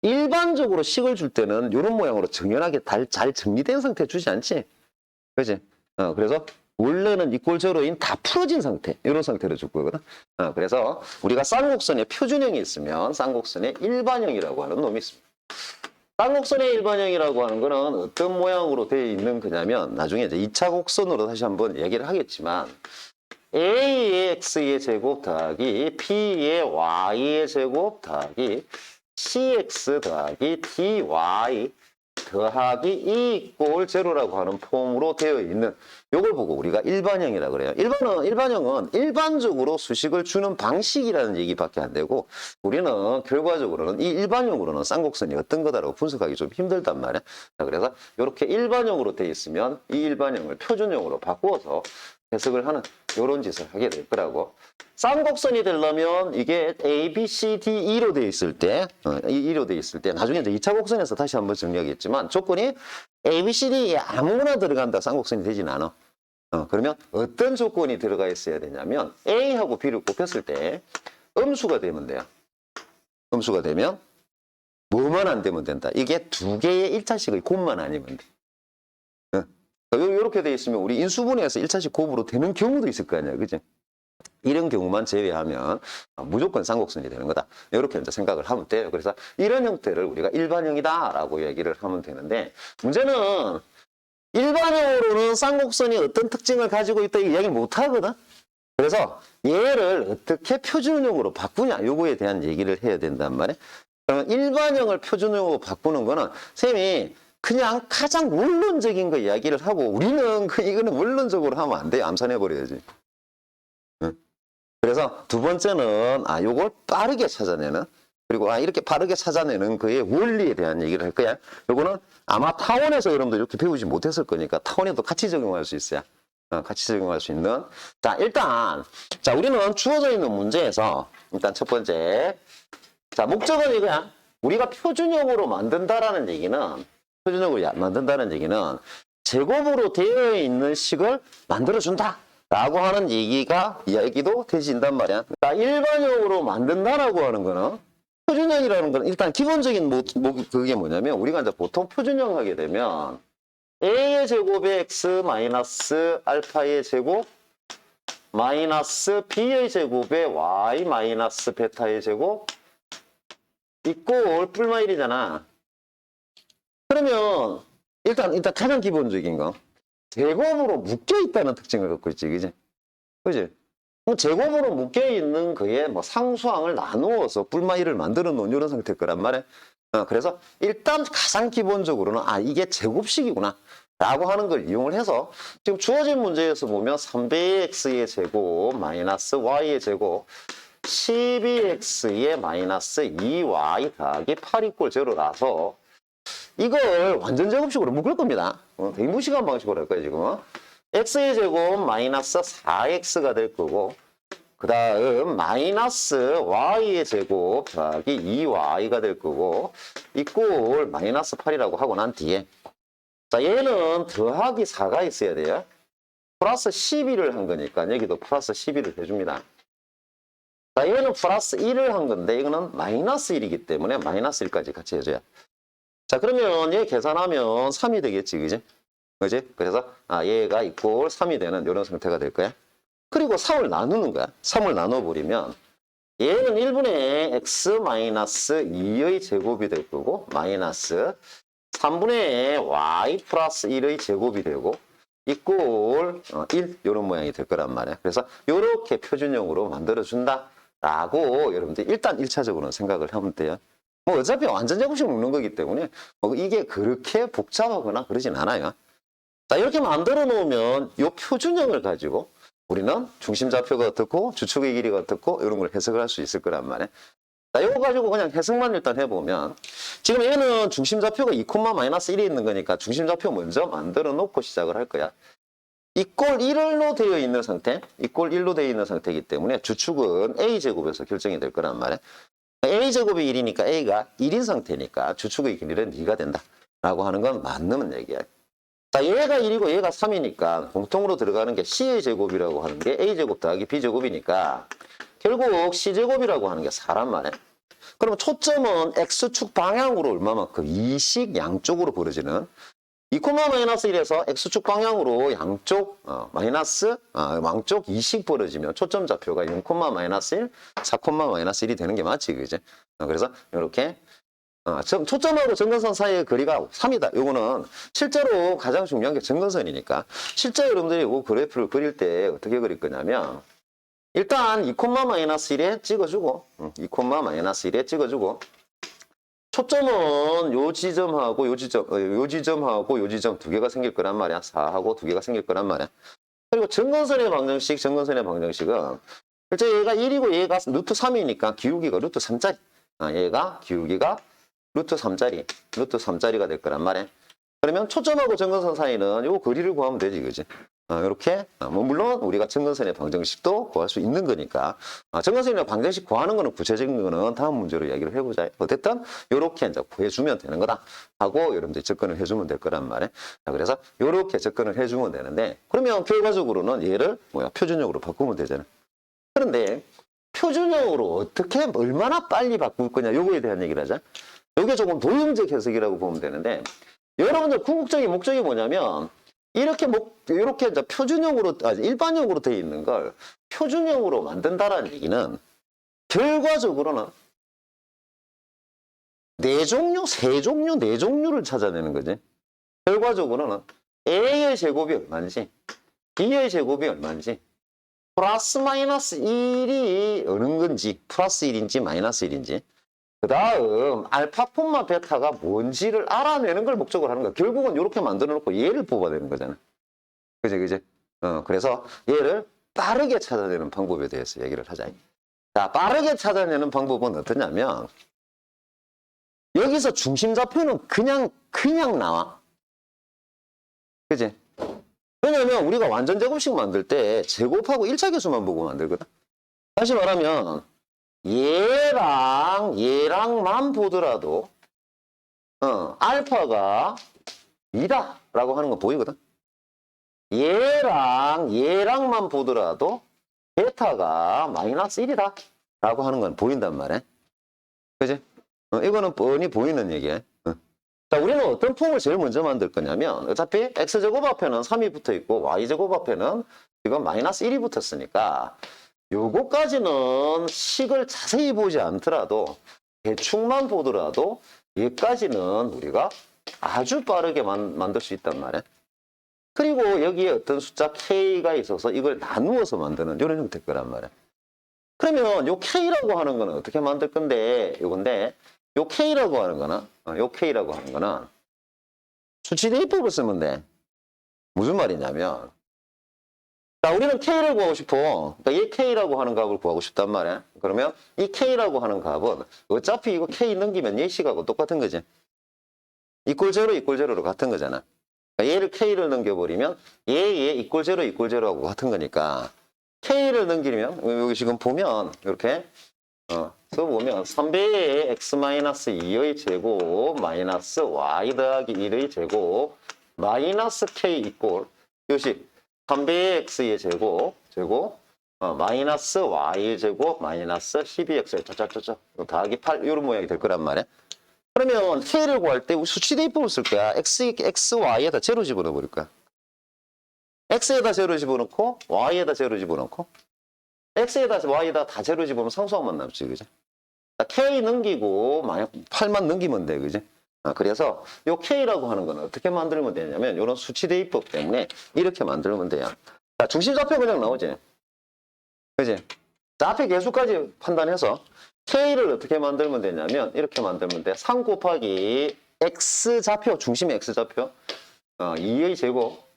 일반적으로 식을 줄 때는 이런 모양으로 정연하게 잘 정리된 상태 주지 않지? 그지? 그래서 원래는 이꼴제로인 다 풀어진 상태, 이런 상태로 줄 거거든. 그래서 우리가 쌍곡선에 표준형이 있으면 쌍곡선의 일반형이라고 하는 놈이 있습니다. 쌍곡선의 일반형이라고 하는 거는 어떤 모양으로 되어 있는 거냐면 나중에 이제 2차 곡선으로 다시 한번 얘기를 하겠지만 A의 X의 제곱 더하기 B의 Y의 제곱 더하기 CX 더하기 DY 더하기 E 이꼴 제로라고 하는 폼으로 되어 있는 이걸 보고 우리가 일반형이라고 그래요. 일반형은 일반적으로 수식을 주는 방식이라는 얘기밖에 안 되고 우리는 결과적으로는 이 일반형으로는 쌍곡선이 어떤 거다라고 분석하기 좀 힘들단 말이야. 자, 그래서 이렇게 일반형으로 되어 있으면 이 일반형을 표준형으로 바꾸어서 해석을 하는 이런 짓을 하게 될 거라고. 쌍곡선이 되려면 이게 A, B, C, D, E로 되어 있을 때, E로 되어 있을 때, 나중에 이제 2차 곡선에서 다시 한번 정리하겠지만 조건이 A, B, C, D에 아무거나 들어간다 쌍곡선이 되진 않아. 그러면 어떤 조건이 들어가 있어야 되냐면 A하고 B를 곱했을 때 음수가 되면 돼요. 음수가 되면 뭐만 안 되면 된다. 이게 두 개의 1차식의 곱만 아니면 돼. 이렇게 돼 있으면 우리 인수분해에서 1차식 곱으로 되는 경우도 있을 거 아니야, 그지? 이런 경우만 제외하면 무조건 쌍곡선이 되는 거다. 이렇게 이제 생각을 하면 돼요. 그래서 이런 형태를 우리가 일반형이다라고 얘기를 하면 되는데 문제는 일반형으로는 쌍곡선이 어떤 특징을 가지고 있다 이 이야기 못 하거든. 그래서 얘를 어떻게 표준형으로 바꾸냐 요거에 대한 얘기를 해야 된단 말이야. 그러면 일반형을 표준형으로 바꾸는 거는 쌤이 그냥 가장 원론적인 거 이야기를 하고 우리는 이거는 원론적으로 하면 안 돼. 암산해버려야지. 응? 그래서 두 번째는 요걸 빠르게 찾아내는 그리고 이렇게 빠르게 찾아내는 그의 원리에 대한 얘기를 할 거야. 요거는 아마 타원에서 여러분들 이렇게 배우지 못했을 거니까 타원에도 같이 적용할 수 있어요. 같이 적용할 수 있는. 자, 일단 자 우리는 주어져 있는 문제에서 일단 첫 번째 자 목적은 이거야. 우리가 표준형으로 만든다라는 얘기는 제곱으로 되어 있는 식을 만들어준다 라고 하는 이야기도 되진단 말이야. 자, 일반형으로 만든다라고 하는 거는 표준형이라는 거는 일단 기본적인 그게 뭐냐면 우리가 이제 보통 표준형 하게 되면 A의 제곱에 X 마이너스 알파의 제곱 마이너스 B의 제곱에 Y 마이너스 베타의 제곱 이꼴 뿔마 1이잖아. 그러면 일단 가장 기본적인 거 제곱으로 묶여 있다는 특징을 갖고 있지, 그지? 그지? 제곱으로 묶여 있는 그의 상수항을 나누어서 뿔마1을 만들어 놓은 이런 상태일 거란 말이야. 그래서 일단 가장 기본적으로는 이게 제곱식이구나 라고 하는 걸 이용을 해서 지금 주어진 문제에서 보면 300x의 제곱 마이너스 y의 제곱 12x의 마이너스 2y 더하기 8 이꼴 제로라서 이걸 완전 제곱식으로 묶을 겁니다. 되게 무식한 방식으로 할 거예요, 지금. x의 제곱 마이너스 4x가 될 거고 그 다음 마이너스 y의 제곱 더하기 2y가 될 거고 이꼴 마이너스 8이라고 하고 난 뒤에 자 얘는 더하기 4가 있어야 돼요. 플러스 12를 한 거니까 여기도 플러스 12를 해줍니다. 자 얘는 플러스 1을 한 건데 이거는 마이너스 1이기 때문에 마이너스 1까지 같이 해줘야. 자 그러면 얘 계산하면 3이 되겠지, 그지? 그지? 그래서 얘가 이꼴 3이 되는 이런 상태가 될 거야. 그리고 3을 나누는 거야. 3을 나눠버리면 얘는 1분의 x-2의 제곱이 될 거고 마이너스 3분의 y 플러스 1의 제곱이 되고 이꼴 1 이런 모양이 될 거란 말이야. 그래서 이렇게 표준형으로 만들어준다라고 여러분들 일단 1차적으로는 생각을 하면 돼요. 뭐 어차피 완전 제곱식 묶는 거기 때문에 뭐 이게 그렇게 복잡하거나 그러진 않아요. 자 이렇게 만들어 놓으면 이 표준형을 가지고 우리는 중심좌표가 어떻고 주축의 길이가 어떻고 이런 걸 해석을 할 수 있을 거란 말이에요. 자, 이거 가지고 그냥 해석만 일단 해보면 지금 얘는 중심좌표가 2,-1에 있는 거니까 중심좌표 먼저 만들어 놓고 시작을 할 거야. 이꼴 1로 되어 있는 상태, 이꼴 1로 되어 있는 상태이기 때문에 주축은 a제곱에서 결정이 될 거란 말이에요. a제곱이 1이니까 a가 1인 상태니까 주축의 길이는 2가 된다라고 하는 건 맞는 얘기야. 자, 얘가 1이고 얘가 3이니까 공통으로 들어가는 게 C의 제곱이라고 하는 게 A제곱 더하기 B제곱이니까 결국 C제곱이라고 하는 게 4란 말이에요. 그러면 초점은 X축 방향으로 얼마만큼? 2씩 양쪽으로 벌어지는 2,-1에서 X축 방향으로 양쪽 왕쪽 2씩 벌어지면 초점 좌표가 0,-1, 4,-1이 되는 게 맞지, 그지? 그래서 이렇게 초점하고 점근선 사이의 거리가 3이다. 요거는 실제로 가장 중요한 게 점근선이니까 실제 여러분들이 이 그래프를 그릴 때 어떻게 그릴 거냐면 일단 2,-1에 찍어주고 2,-1에 찍어주고 초점은 요 지점하고 요 지점하고 요 지점 두 개가 생길 거란 말이야. 4하고 두 개가 생길 거란 말이야. 그리고 점근선의 방정식은 실제 얘가 1이고 얘가 루트 3이니까 기울기가 루트 3짜리. 얘가 기울기가 루트 3짜리가 될 거란 말이야. 그러면 초점하고 점근선 사이는 요 거리를 구하면 되지, 그지? 이렇게 뭐 물론 우리가 점근선의 방정식도 구할 수 있는 거니까 점근선의 방정식 구하는 거는 구체적인 거는 다음 문제로 이야기를 해보자. 어쨌든 이렇게 이제 구해주면 되는 거다 하고 여러분들이 접근을 해주면 될 거란 말이야. 자, 그래서 이렇게 접근을 해주면 되는데 그러면 결과적으로는 얘를 표준형으로 바꾸면 되잖아. 그런데 표준형으로 어떻게 얼마나 빨리 바꿀 거냐 요거에 대한 얘기를 하자. 이게 조금 도형적 해석이라고 보면 되는데 여러분들 궁극적인 목적이 뭐냐면 이렇게 이제 표준형으로 일반형으로 되어 있는 걸 표준형으로 만든다라는 얘기는 결과적으로는 네 종류를 찾아내는 거지. 결과적으로는 A의 제곱이 얼마인지 B의 제곱이 얼마인지 플러스 마이너스 1이 어느 건지 플러스 1인지 마이너스 1인지 그 다음 알파, 콤마, 베타가 뭔지를 알아내는 걸 목적으로 하는 거야. 결국은 이렇게 만들어 놓고 얘를 뽑아내는 거잖아. 그지? 그래서 얘를 빠르게 찾아내는 방법에 대해서 얘기를 하자. 자, 빠르게 찾아내는 방법은 어떠냐면 여기서 중심좌표는 그냥 나와. 그지? 왜냐면 우리가 완전 제곱식 만들 때 제곱하고 1차 계수만 보고 만들거든. 다시 말하면 얘랑만 보더라도 알파가 2다 라고 하는 거 보이거든. 얘랑만 보더라도 베타가 마이너스 1이다 라고 하는 건 보인단 말이야. 그지? 이거는 뻔히 보이는 얘기야. 자, 우리는 어떤 폼을 제일 먼저 만들 거냐면 어차피 x제곱 앞에는 3이 붙어 있고 y제곱 앞에는 지금 마이너스 1이 붙었으니까 요거까지는 식을 자세히 보지 않더라도 대충만 보더라도 얘까지는 우리가 아주 빠르게 만들 수 있단 말이야. 그리고 여기에 어떤 숫자 k가 있어서 이걸 나누어서 만드는 이런 형태일 거란 말이야. 그러면 요 k라고 하는 거는 어떻게 만들 건데 요건데 요 k라고 하는 거는 수치 대입법을 쓰면 돼. 무슨 말이냐면, 자, 우리는 K를 구하고 싶어. 그러니까 얘 K라고 하는 값을 구하고 싶단 말이야. 그러면 이 K라고 하는 값은 어차피 이거 K 넘기면 얘 식하고 똑같은 거지. 이꼴 제로, 이꼴 제로로 같은 거잖아. 그러니까 얘를 K를 넘겨버리면 얘 이꼴 제로, 이꼴 제로하고 같은 거니까 K를 넘기면 여기 지금 보면 이렇게 써보면 3배의 x-2의 제곱 마이너스 y 더하기 1의 제곱 마이너스 K 이꼴 이것이 3배의 x의 제곱 마이너스 y의 제곱 마이너스 12x의 짜짜짜짜 더하기 8 이런 모양이 될 거란 말이야. 그러면 K를 구할 때 수치 대입법을 쓸 거야. x, y에다 제로 집어넣어 버릴 거야. x에다 제로 집어넣고 y에다 제로 집어넣고 x에다 y에다 다 제로 집어넣으면 상수항만 남지, 그지? K 넘기고 만약 8만 넘기면 돼, 그지? 그래서 요 K라고 하는 거는 어떻게 만들면 되냐면 이런 수치 대입법 때문에 이렇게 만들면 돼요. 자, 중심좌표 그냥 나오지, 그지? 자, 앞에 계수까지 판단해서 K를 어떻게 만들면 되냐면 이렇게 만들면 돼. 3 곱하기 X좌표, 중심의 X좌표 2의 제곱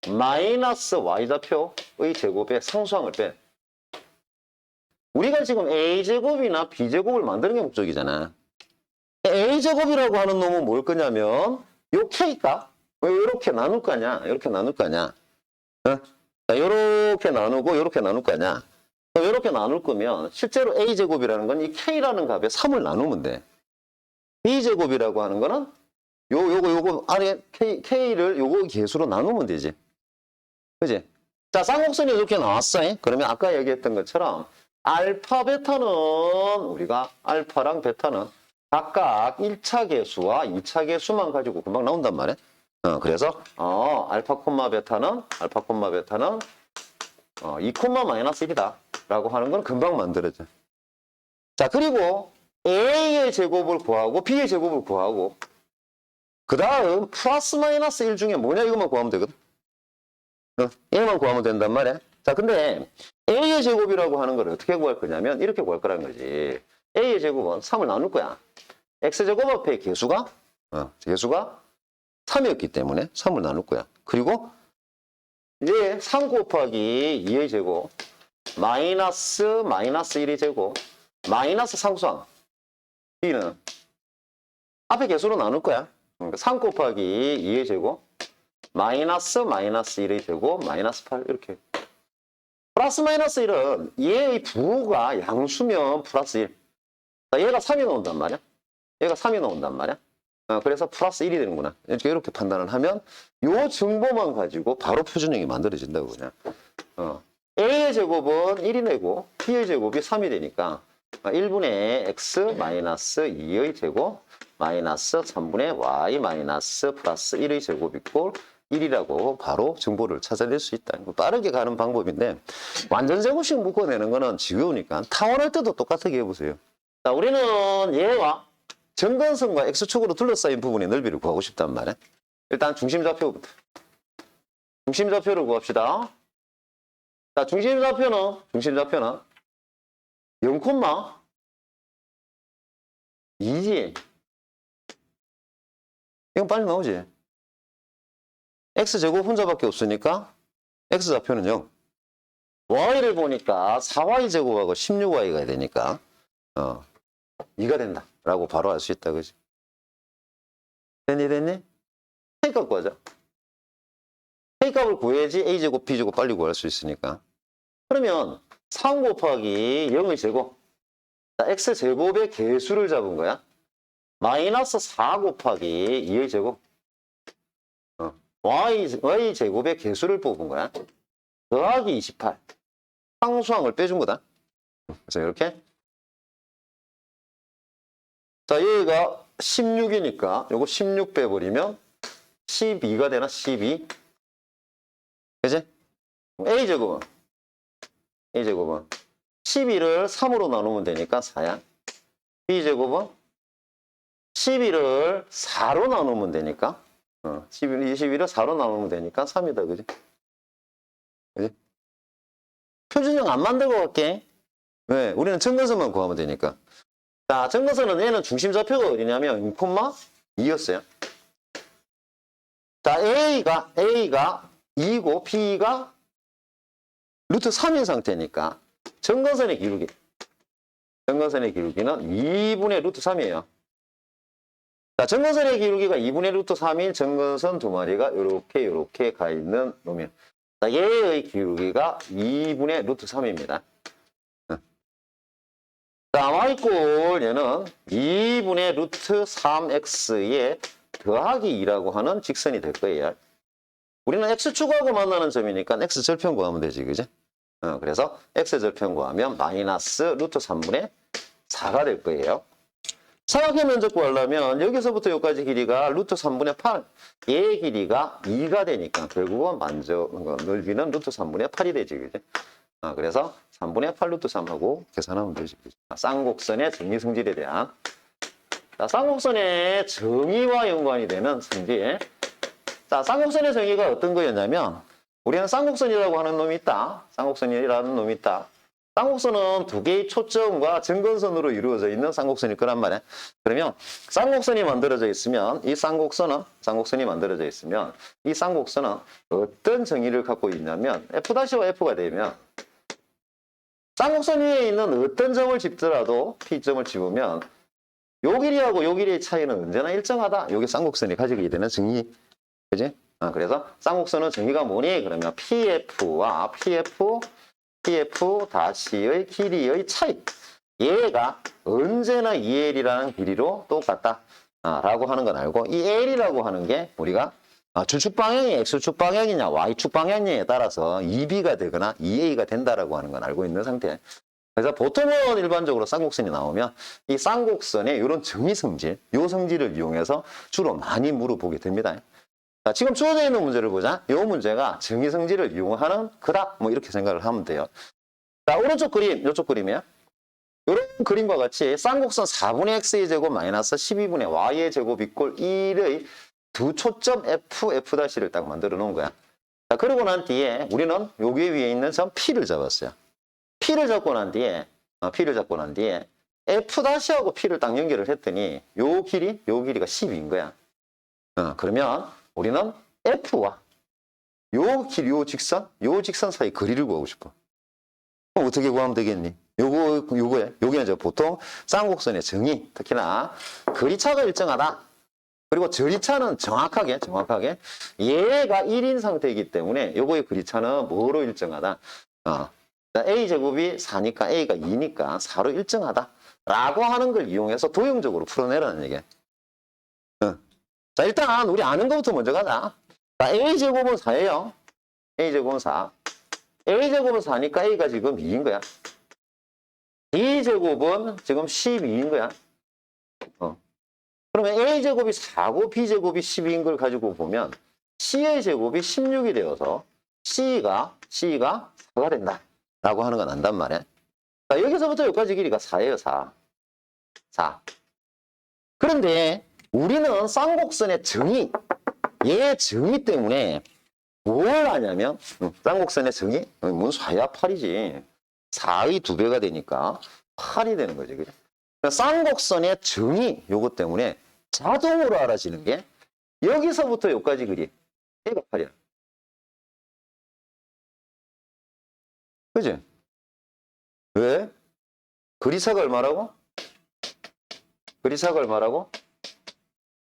마이너스 Y좌표의 제곱에 상수항을 빼. 우리가 지금 A제곱이나 B제곱을 만드는 게 목적이잖아. A제곱이라고 하는 놈은 뭘 거냐면 요 K값 왜 이렇게 나눌 거냐, 이렇게 나눌 거냐, 이렇게 나누고 이렇게 나눌 거냐. 이렇게 나눌 거면 실제로 A제곱이라는 건 이 K라는 값에 3을 나누면 돼. B제곱이라고 하는 거는 요거 아래 K를 요거 개수로 나누면 되지. 그지? 자, 쌍곡선이 이렇게 나왔어. 그러면 아까 얘기했던 것처럼 알파, 베타는 우리가 알파랑 베타는 각각 1차 개수와 2차 개수만 가지고 금방 나온단 말이야. 그래서 알파, 베타는 2, 마이너스 1이다. 라고 하는 건 금방 만들어져. 자, 그리고 A의 제곱을 구하고 B의 제곱을 구하고 그 다음 플러스 마이너스 1 중에 뭐냐 이것만 구하면 되거든. 얘만 구하면 된단 말이야. 자, 근데 A의 제곱이라고 하는 걸 어떻게 구할 거냐면 이렇게 구할 거란 거지. A의 제곱은 3을 나눌 거야. X제곱 앞에 개수가 3이었기 때문에 3을 나눌 거야. 그리고 이제 3 곱하기 2의 제곱 마이너스 1의 제곱 마이너스 상수항 B는 앞에 개수로 나눌 거야. 그러니까 3 곱하기 2의 제곱 마이너스 1의 제곱 마이너스 8 이렇게. 플러스 마이너스 1은 얘의 부호가 양수면 플러스 1. 자, 얘가 3이 나온단 말이야. 얘가 3이 나온단 말이야. 그래서 플러스 1이 되는구나. 이렇게 판단을 하면 요 정보만 가지고 바로 표준형이 만들어진다고 그냥. A의 제곱은 1이 되고 B의 제곱이 3이 되니까 1분의 X 마이너스 2의 제곱 마이너스 3분의 Y 마이너스 플러스 1의 제곱 이꼴 1이라고 바로 정보를 찾아낼 수 있다. 빠르게 가는 방법인데 완전 제곱식 묶어내는 거는 지겨우니까 타원할 때도 똑같게 해보세요. 자, 우리는 얘와 정근선과 X축으로 둘러싸인 부분의 넓이를 구하고 싶단 말이야. 일단 중심좌표부터. 중심좌표를 구합시다. 자, 중심좌표는 0,2지. 이건 빨리 나오지. X제곱 혼자밖에 없으니까 X좌표는 0. Y를 보니까 4Y제곱하고 16Y가 되니까 2가 된다. 라고 바로 알 수 있다. 그지? 됐니? K값 구하자. K값을 구해야지 A제곱, B제곱 빨리 구할 수 있으니까. 그러면 3 곱하기 0의 제곱. 자, X제곱의 개수를 잡은 거야. 마이너스 4 곱하기 2의 제곱. Y제곱의 개수를 뽑은 거야. 더하기 28. 상수항을 빼준 거다. 그래서 이렇게. 자, 얘가 16이니까 요거 16 빼버리면 12가 되나? 12. 그지? A제곱은 12를 3으로 나누면 되니까 4야. B제곱은 12를 4로 나누면 되니까 21을 4로 나누면 되니까 3이다. 그지? 표준형 안 만들고 갈게. 왜? 우리는 정근선만 구하면 되니까. 자, 정근선은 얘는 중심좌표가 어디냐면 0,2였어요. 자, A가 2고 B가 루트 3인 상태니까 점근선의 기울기는 2분의 루트 3이에요. 자, 점근선의 기울기가 2분의 루트 3인 점근선 두 마리가 요렇게 가 있는 놈이에요. 자, 얘의 기울기가 2분의 루트 3입니다. 자, y꼴 얘는 2분의 루트 3x에 더하기 2라고 하는 직선이 될 거예요. 우리는 x축하고 만나는 점이니까 x절편 구하면 되지, 그지? 그래서 x절편 구하면 마이너스 루트 3분의 4가 될 거예요. 사각형 면적 구하려면 여기서부터 여기까지 길이가 루트 3분의 8, 얘의 길이가 2가 되니까 결국은 넓이는 루트 3분의 8이 되지, 그지? 그래서 3분의 8 루트 3하고 계산하면 되지, 그지? 쌍곡선의 정의 성질에 대한 쌍곡선의 정의와 연관이 되는 성질. 자, 쌍곡선의 정의가 어떤 거였냐면 우리는 쌍곡선이라고 하는 놈이 있다. 쌍곡선이라는 놈이 있다. 쌍곡선은 두 개의 초점과 점근선으로 이루어져 있는 쌍곡선일 거란 말이야. 그러면 쌍곡선이 만들어져 있으면 이 쌍곡선이 만들어져 있으면 이 쌍곡선은 어떤 정의를 갖고 있냐면 F'와 F가 되면 쌍곡선 위에 있는 어떤 점을 집더라도 P점을 집으면 요 길이하고 요 길이의 차이는 언제나 일정하다. 요게 쌍곡선이 가지게 되는 정의. 그지? 그래서 쌍곡선은 정의가 뭐니? 그러면 PF와 PF 다시의 길이의 차이. 얘가 언제나 EL이라는 길이로 똑같다. 라고 하는 건 알고, 이 L이라고 하는 게 우리가 주축 방향이 X축 방향이냐 Y축 방향이냐에 따라서 2B가 되거나 2A가 된다라고 하는 건 알고 있는 상태. 그래서 보통은 일반적으로 쌍곡선이 나오면 이 쌍곡선의 이런 정의 성질, 요 성질을 이용해서 주로 많이 물어보게 됩니다. 자, 지금 주어져 있는 문제를 보자. 이 문제가 정의 성질을 이용하는 거다. 뭐 이렇게 생각을 하면 돼요. 자, 오른쪽 그림, 이쪽 그림이에요. 이런 그림과 같이 쌍곡선 4분의 x의 제곱 마이너스 12분의 y의 제곱 이꼴 1의 두 초점 f, f'를 딱 만들어 놓은 거야. 자, 그러고 난 뒤에 우리는 여기 위에 있는 점 p를 잡았어요. p를 잡고 난 뒤에 f'하고 p를 딱 연결을 했더니 요 길이가 10인 거야. 그러면 우리는 f와 요 직선 사이 거리를 구하고 싶어. 그럼 어떻게 구하면 되겠니? 요게 이제 보통 쌍곡선의 정의, 특히나 거리차가 일정하다. 그리고 저리차는 정확하게 얘가 1인 상태이기 때문에 요거의 거리차는 뭐로 일정하다? A제곱이 4니까 A가 2니까 4로 일정하다. 라고 하는 걸 이용해서 도형적으로 풀어내라는 얘기야. 자, 일단 우리 아는 것부터 먼저 가자. 자, A제곱은 4예요. A제곱은 4. A제곱은 4니까 A가 지금 2인 거야. B제곱은 지금 12인 거야. 그러면 A제곱이 4고 B제곱이 12인 걸 가지고 보면 C의 제곱이 16이 되어서 C가 4가 된다. 라고 하는 건 안단 말이야. 자, 여기서부터 여기까지 길이가 4예요, 4. 그런데 우리는 쌍곡선의 정의, 얘의 정의 때문에 뭘 하냐면, 쌍곡선의 정의? 뭔 4야, 8이지. 4의 2배가 되니까 8이 되는 거지, 그죠? 그러니까 쌍곡선의 정의, 요것 때문에 자동으로 알아지는 게 여기서부터 여기까지 길이, 얘가 8이야. 그지? 왜? 거리차가 얼마라고?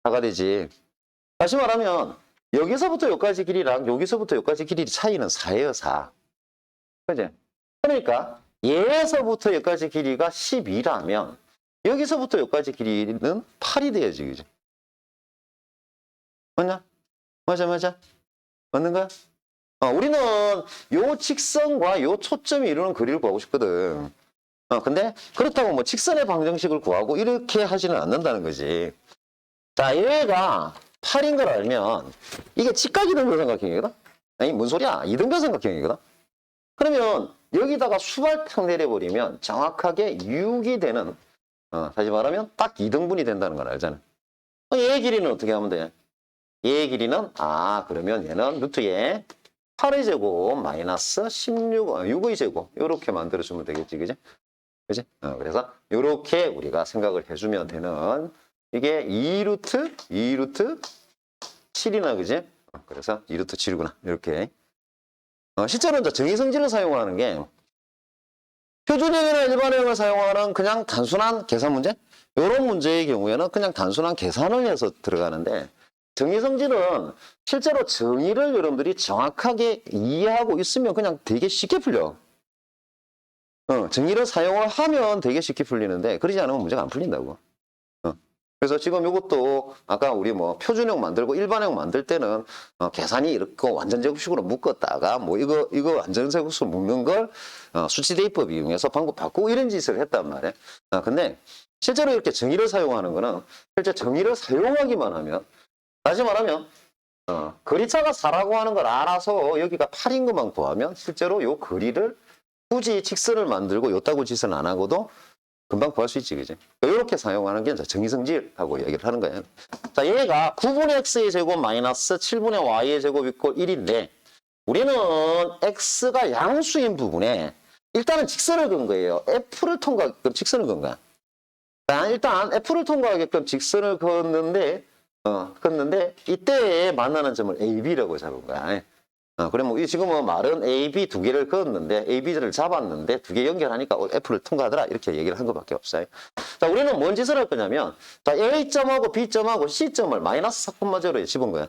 4가 되지. 다시 말하면 여기서부터 여기까지 길이랑 여기서부터 여기까지 길이 차이는 4예요, 4. 그지? 그러니까 얘에서부터 여기까지 길이가 12라면 여기서부터 여기까지 길이는 8이 돼야지, 그지? 맞냐? 맞아. 맞는 거야? 우리는 요 직선과 요 초점이 이루는 거리를 구하고 싶거든. 근데 그렇다고 뭐 직선의 방정식을 구하고 이렇게 하지는 않는다는 거지. 자, 얘가 8인 걸 알면 이게 직각이등변 삼각형이거든? 아니, 뭔 소리야? 이등변 삼각형이거든? 그러면 여기다가 수발탁 내려버리면 정확하게 6이 되는, 다시 말하면 딱 2등분이 된다는 걸 알잖아. 얘의 길이는 어떻게 하면 돼? 얘의 길이는, 그러면 얘는 루트에 8의 제곱 마이너스 6의 제곱 이렇게 만들어주면 되겠지, 그지? 그지? 그래서 이렇게 우리가 생각을 해주면 되는 이게 2루트 7이나, 그지? 그래서 2루트 7이구나 이렇게 실제로 이제 정의성질을 사용하는 게 표준형이나 일반형을 사용하는 그냥 단순한 계산 문제? 이런 문제의 경우에는 그냥 단순한 계산을 해서 들어가는데 정의성질은 실제로 정의를 여러분들이 정확하게 이해하고 있으면 그냥 되게 쉽게 풀려. 정의를 사용을 하면 되게 쉽게 풀리는데 그러지 않으면 문제가 안 풀린다고. 그래서 지금 이것도 아까 우리 뭐 표준형 만들고 일반형 만들 때는 계산이 이렇게 완전 제곱식으로 묶었다가 뭐 이거 완전 제곱식으로 묶는 걸 수치 대입법 이용해서 방법 바꾸고 이런 짓을 했단 말이에요. 근데 실제로 이렇게 정의를 사용하는 거는 실제 정의를 사용하기만 하면 다시 말하면 거리차가 4라고 하는 걸 알아서 여기가 8인 것만 구하면 실제로 요 거리를 굳이 직선을 만들고 요따구 짓을 안 하고도 금방 구할 수 있지, 그지? 이렇게 사용하는 게 이제 정의성질하고 얘기를 하는 거예요. 자, 얘가 9분의 x의 제곱 마이너스 7분의 y의 제곱 이꼴 1인데, 우리는 x가 양수인 부분에 일단은 직선을 건 거예요. f를 통과하게끔 직선을 건 거야. 자, 일단 f를 통과하게끔 직선을 걷는데, 이때 만나는 점을 ab라고 잡은 거야. 그러면 지금은 말은 A, B 두 개를 그었는데 A, B를 잡았는데 두 개 연결하니까 F를 통과하더라 이렇게 얘기를 한 것밖에 없어요. 자, 우리는 뭔 짓을 할 거냐면 자, A점하고 B점하고 C점을 마이너스 4,0에 집은 거야.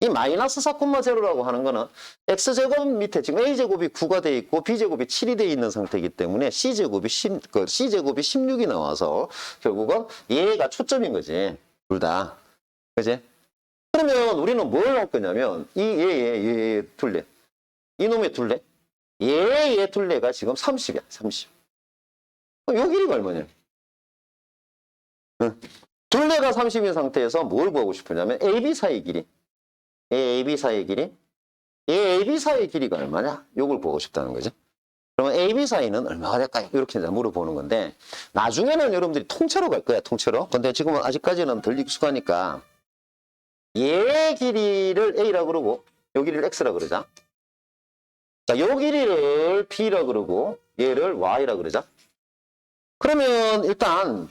이 마이너스 4,0라고 하는 거는 X제곱 밑에 지금 A제곱이 9가 돼 있고 B제곱이 7이 돼 있는 상태이기 때문에 C제곱이 16이 나와서 결국은 얘가 초점인 거지. 둘 다. 그지? 그러면 우리는 뭘 할 거냐면 얘 둘레 이놈의 둘레 얘 둘레가 지금 30이야 30. 요 길이가 얼마냐? 둘레가 30인 상태에서 뭘 구하고 싶으냐면 AB 사이의 길이 AB 사이의 길이 AB 사이의 길이가 얼마냐? 요걸 보고 싶다는 거죠. 그러면 AB 사이는 얼마가 될까요? 이렇게 물어보는 건데 나중에는 여러분들이 통째로 갈 거야 통째로. 근데 지금은 아직까지는 덜 익숙하니까 얘 길이를 A라 그러고 요 길이를 X라 그러자. 자, 요 길이를 B라 그러고 얘를 Y라 그러자. 그러면 일단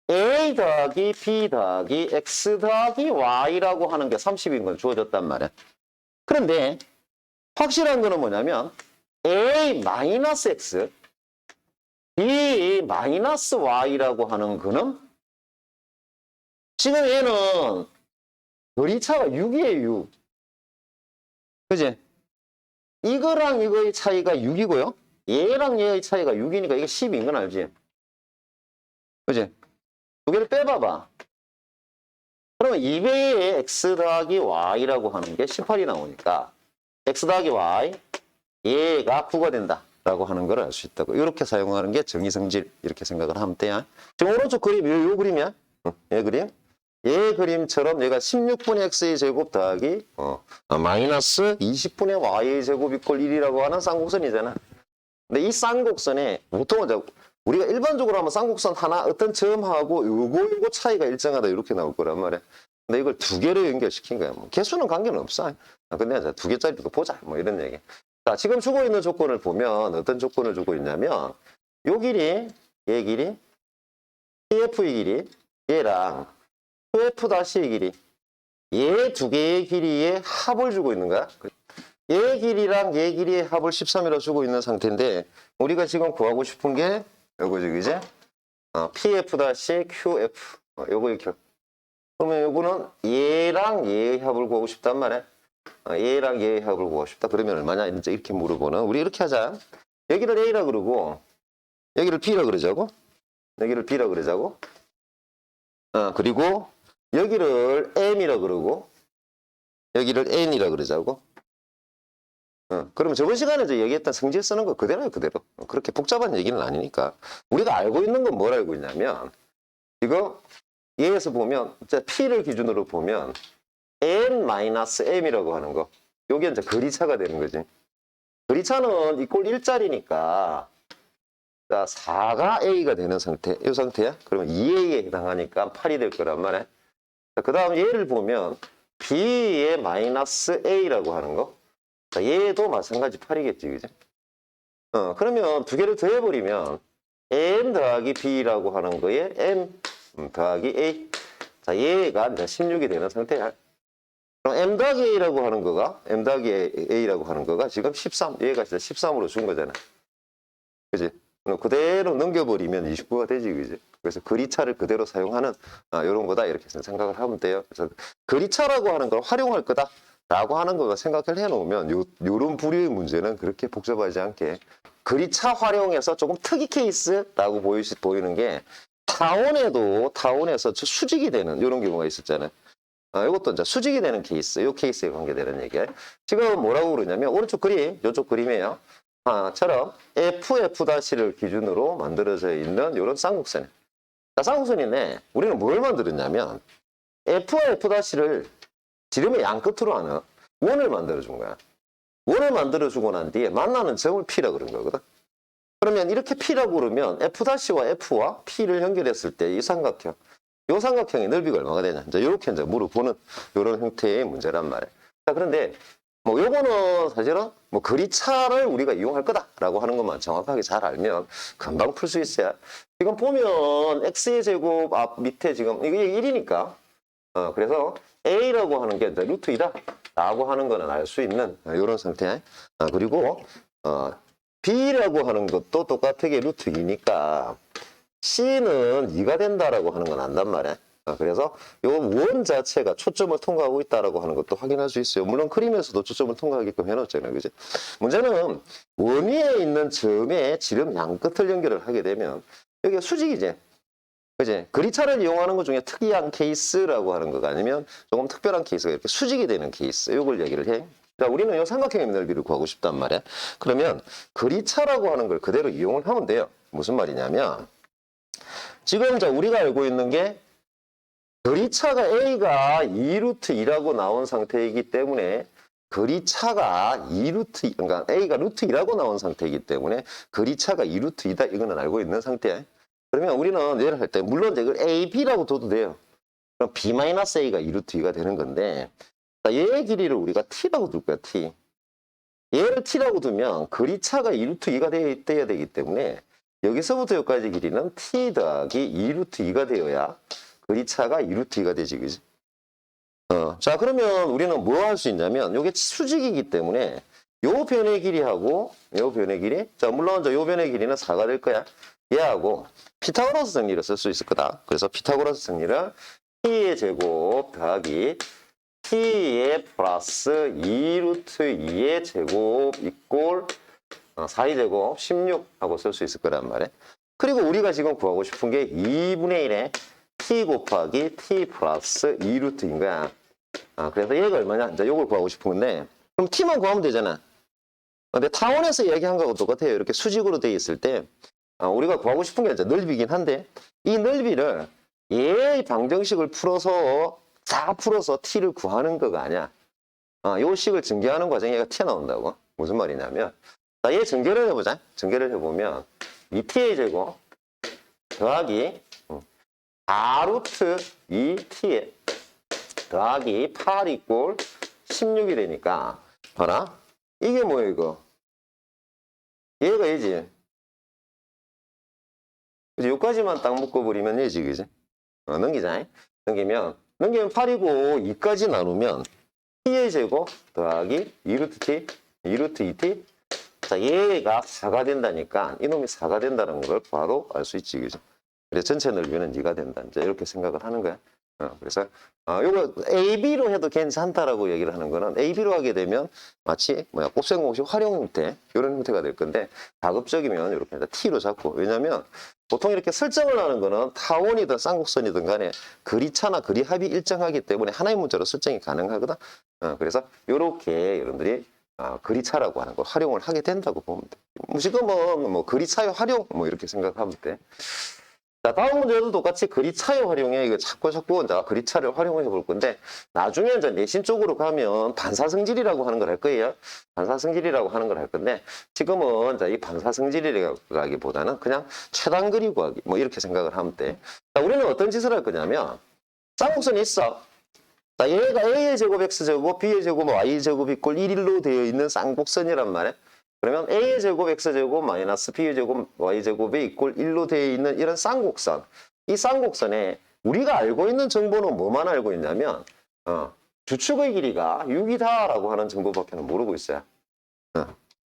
A 더하기 B 더하기 X 더하기 Y라고 하는 게 30인 건 주어졌단 말이야. 그런데 확실한 거는 뭐냐면 A 마이너스 X B 마이너스 Y라고 하는 거는 지금 얘는 거리차가 6이에요, 6. 그지? 이거랑 이거의 차이가 6이고요. 얘랑 얘의 차이가 6이니까 이게 10인 건 알지? 그지? 두 개를 빼봐봐. 그러면 2배의 x 더하기 y라고 하는 게 18이 나오니까 x 더하기 y 얘가 9가 된다라고 하는 걸 알 수 있다고. 이렇게 사용하는 게 정의성질 이렇게 생각을 하면 돼요. 지금 오른쪽 그림 요 그림이야. 얘 그림. 얘 그림처럼 얘가 16분의 x의 제곱 더하기 마이너스 20분의 y의 제곱 이꼴 1이라고 하는 쌍곡선이잖아. 근데 이 쌍곡선에 보통은 우리가 일반적으로 하면 쌍곡선 하나 어떤 점하고 요거 차이가 일정하다 이렇게 나올 거란 말이야. 근데 이걸 두 개로 연결시킨 거야. 뭐 개수는 관계는 없어. 근데 이제 두 개짜리도 보자. 뭐 이런 얘기. 자, 지금 주고 있는 조건을 보면 어떤 조건을 주고 있냐면 요 길이, 얘 길이, CF의 길이, 얘랑 QF-의 길이 얘 두 개의 길이의 합을 주고 있는 거야. 얘 길이랑 얘 길이의 합을 13이라고 주고 있는 상태인데 우리가 지금 구하고 싶은 게 요거지, 그지? PF-QF 요거 이렇게. 그러면 요거는 얘랑 얘의 합을 구하고 싶단 말이야. 얘랑 얘의 합을 구하고 싶다. 그러면 얼마냐? 이제 이렇게 물어보는. 우리 이렇게 하자. 여기를 A라 그러고 여기를 B라 그러자고. 여기를 B라 그러자고. 그리고 여기를 M이라 그러고 여기를 N이라 그러자고. 그러면 저번 시간에 얘기했던 성질 쓰는 거 그대로예요, 그대로. 그렇게 복잡한 얘기는 아니니까. 우리가 알고 있는 건 뭘 알고 있냐면 이거 얘에서 보면 P를 기준으로 보면 N-M이라고 하는 거. 요게 이제 거리차가 되는 거지. 거리차는 이꼴 1짜리니까 자, 4가 A가 되는 상태. 이 상태야. 그러면 2A에 해당하니까 8이 될 거란 말이야. 그 다음 얘를 보면 B의 마이너스 A라고 하는 거. 자, 얘도 마찬가지 8이겠지, 그지? 그러면 두 개를 더해버리면 M 더하기 B라고 하는 거에 M 더하기 A. 자, 얘가 이제 16이 되는 상태야. 그럼 M 더하기 A라고 하는 거가, M 더하기 A라고 하는 거가 지금 13, 얘가 진짜 13으로 준 거잖아. 그지? 그대로 넘겨버리면 29가 되지, 그지? 그래서 그리차를 그대로 사용하는 이런 거다, 이렇게 생각을 하면 돼요. 그래서 그리차라고 하는 걸 활용할 거다 라고 하는 거가 생각을 해놓으면 요런 부류의 문제는 그렇게 복잡하지 않게 그리차 활용해서 조금 특이 케이스라고 보이는 게 타원에서 수직이 되는 이런 경우가 있었잖아요. 이것도 이제 수직이 되는 케이스, 이 케이스에 관계되는 얘기예요. 지금 뭐라고 그러냐면 오른쪽 그림, 이쪽 그림이에요. 처럼 FF'를 기준으로 만들어져 있는 이런 쌍곡선이에요. 자, 쌍곡선인데 우리는 뭘 만들었냐면 F와 F'를 지름의 양 끝으로 하는 원을 만들어준 거야. 원을 만들어주고 난 뒤에 만나는 점을 P라 그런 거거든. 그러면 이렇게 P라고 그러면 F'와 F와 P를 연결했을 때 이 삼각형, 이 삼각형의 넓이가 얼마가 되냐. 이제 이렇게 이제 물어보는 이런 형태의 문제란 말이에요. 자, 그런데 뭐 요거는 사실은 뭐 그리차를 우리가 이용할 거다라고 하는 것만 정확하게 잘 알면 금방 풀 수 있어요. 지금 보면 x의 제곱 앞 밑에 지금 이게 1이니까 그래서 a라고 하는 게 이제 루트 2다 라고 하는 거는 알 수 있는 이런 상태. 그리고 b라고 하는 것도 똑같게 루트 2니까 c는 2가 된다라고 하는 건 안단 말이야. 그래서 이 원 자체가 초점을 통과하고 있다라고 하는 것도 확인할 수 있어요. 물론 그림에서도 초점을 통과하게끔 해놓잖아요. 그지? 문제는 원 위에 있는 점의 지름 양 끝을 연결을 하게 되면 여기가 수직이지. 그지? 그리차를 이용하는 것 중에 특이한 케이스라고 하는 거가 아니면 조금 특별한 케이스가 이렇게 수직이 되는 케이스. 이걸 얘기를 해. 자, 우리는 이 삼각형의 넓이를 구하고 싶단 말이야. 그러면 그리차라고 하는 걸 그대로 이용을 하면 돼요. 무슨 말이냐면 지금 우리가 알고 있는 게 그리차가 A가 2루트 2라고 나온 상태이기 때문에 그리차가 2루트, 그러니까 A가 루트 2라고 나온 상태이기 때문에 그리차가 2루트 2다 이거는 알고 있는 상태야. 그러면 우리는 얘를 할 때 물론 이걸 A, B라고 둬도 돼요. 그럼 B-A가 2루트 2가 되는 건데 얘의 길이를 우리가 T라고 둘 거야, T. 얘를 T라고 두면 그리차가 2루트 2가 돼야 되기 때문에 여기서부터 여기까지 길이는 T 더하기 2루트 2가 되어야 그리차가 2루트 2가 되지, 그지? 자, 그러면 우리는 뭐 할 수 있냐면, 요게 수직이기 때문에, 요 변의 길이하고, 요 변의 길이, 자, 물론 요 변의 길이는 4가 될 거야. 얘하고, 피타고라스 정리를 쓸 수 있을 거다. 그래서 피타고라스 정리를 t의 제곱 더하기 t의 플러스 2루트 2의 제곱 이꼴 4의 제곱 16하고 쓸 수 있을 거란 말이야. 그리고 우리가 지금 구하고 싶은 게 2분의 1의 t 곱하기 t 플러스 2루트인 거야. 그래서 얘가 얼마냐? 이제 요걸 구하고 싶은 건데, 그럼 t만 구하면 되잖아. 근데 타원에서 얘기한 거하고 똑같아요. 이렇게 수직으로 돼 있을 때, 우리가 구하고 싶은 게 이제 넓이긴 한데, 이 넓이를 얘의 방정식을 풀어서, 다 풀어서 t를 구하는 거가 아니야. 요 식을 전개하는 과정에 얘가 t가 나온다고. 무슨 말이냐면, 자, 얘 전개를 해보자. 전개를 해보면, 2t의 제곱 더하기 4루트 2t에 더하기 8 이꼴 16이 되니까 봐라. 이게 뭐예요, 이거? 얘가 얘지. 그치? 여기까지만 딱 묶어버리면 얘지, 그지? 넘기자. 넘기면 8이고 2까지 나누면 t의 제곱 더하기 2루트 t, 2루트 2t. 자, 얘가 4가 된다니까 이놈이 4가 된다는 걸 바로 알 수 있지, 그지? 그래서 전체 넓이는 2가 된다. 이제 이렇게 생각을 하는 거야. 그래서 요거 AB로 해도 괜찮다라고 얘기를 하는 거는 AB로 하게 되면 마치 곱셈공식 활용 형태 이런 형태가 될 건데 가급적이면 이렇게 T로 잡고 왜냐면 보통 이렇게 설정을 하는 거는 타원이든 쌍곡선이든 간에 그리차나 그리합이 일정하기 때문에 하나의 문자로 설정이 가능하거든. 그래서 이렇게 여러분들이 그리차라고 하는 걸 활용을 하게 된다고 보면 돼. 지금은 뭐 그리차의 활용 이렇게 생각하면 돼. 자, 다음 문제도 똑같이 그리차의 활용에 이거 자꾸 이제 그리차를 활용해 볼 건데 나중에 이제 내신 쪽으로 가면 반사성질이라고 하는 걸 할 거예요. 반사성질이라고 하는 걸 할 건데 지금은 이제 이 반사성질이라기보다는 그냥 최단 그리 구하기 이렇게 생각을 하면 돼. 자, 우리는 어떤 짓을 할 거냐면 쌍곡선이 있어. 자, 얘가 a의 제곱 x제곱 b의 제곱 y의 제곱 이꼴 1일로 되어 있는 쌍곡선이란 말이야. 그러면 a의 제곱 x제곱 마이너스 b의 제곱 y제곱이 이꼴 1로 되어 있는 이런 쌍곡선. 이 쌍곡선에 우리가 알고 있는 정보는 뭐만 알고 있냐면 주축의 길이가 6이다라고 하는 정보밖에는 모르고 있어요.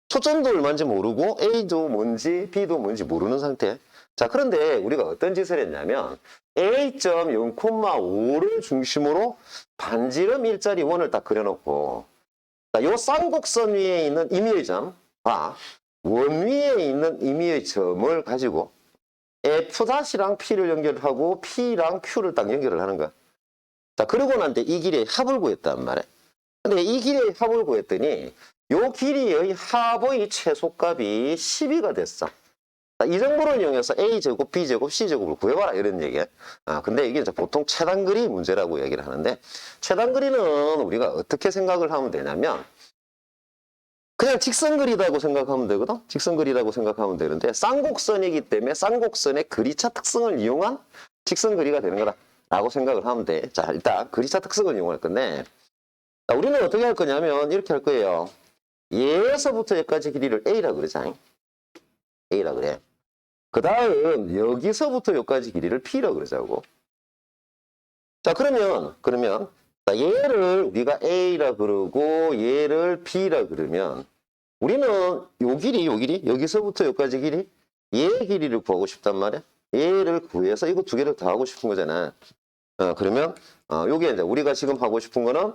초점도 얼마인지 모르고 A도 뭔지 B도 뭔지 모르는 상태. 자, 그런데 우리가 어떤 짓을 했냐면 A.0,5를 중심으로 반지름 일자리 원을 딱 그려놓고 요 쌍곡선 위에 있는 임의의 점과 원 위에 있는 임의의 점을 가지고 F'랑 P를 연결하고 P랑 Q를 딱 연결을 하는 거야. 자, 그러고 난 뒤에 이 길이의 합을 구했단 말이야. 근데 이 길이의 합을 구했더니 요 길이의 합의 최소값이 12가 됐어. 자, 이 정보를 이용해서 A제곱, B제곱, C제곱을 구해봐라 이런 얘기야. 근데 이게 이제 보통 최단거리 문제라고 얘기를 하는데 최단거리는 우리가 어떻게 생각을 하면 되냐면 그냥 직선거리라고 생각하면 되거든. 직선거리라고 생각하면 되는데 쌍곡선이기 때문에 쌍곡선의 그리차 특성을 이용한 직선거리가 되는 거다라고 생각을 하면 돼. 자, 일단 그리차 특성을 이용할 건데 자, 우리는 어떻게 할 거냐면 이렇게 할 거예요. 얘에서부터 여기까지 길이를 A라 그러자. A라 그래. 그 다음 여기서부터 여기까지 길이를 P라 그러자고. 자, 그러면 자, 얘를 우리가 A라 그러고 얘를 B라 그러면 우리는 요 길이 여기서부터 여기까지 길이 얘 길이를 구하고 싶단 말이야. 얘를 구해서 이거 두 개를 더하고 싶은 거잖아. 그러면 요게 이제 우리가 지금 하고 싶은 거는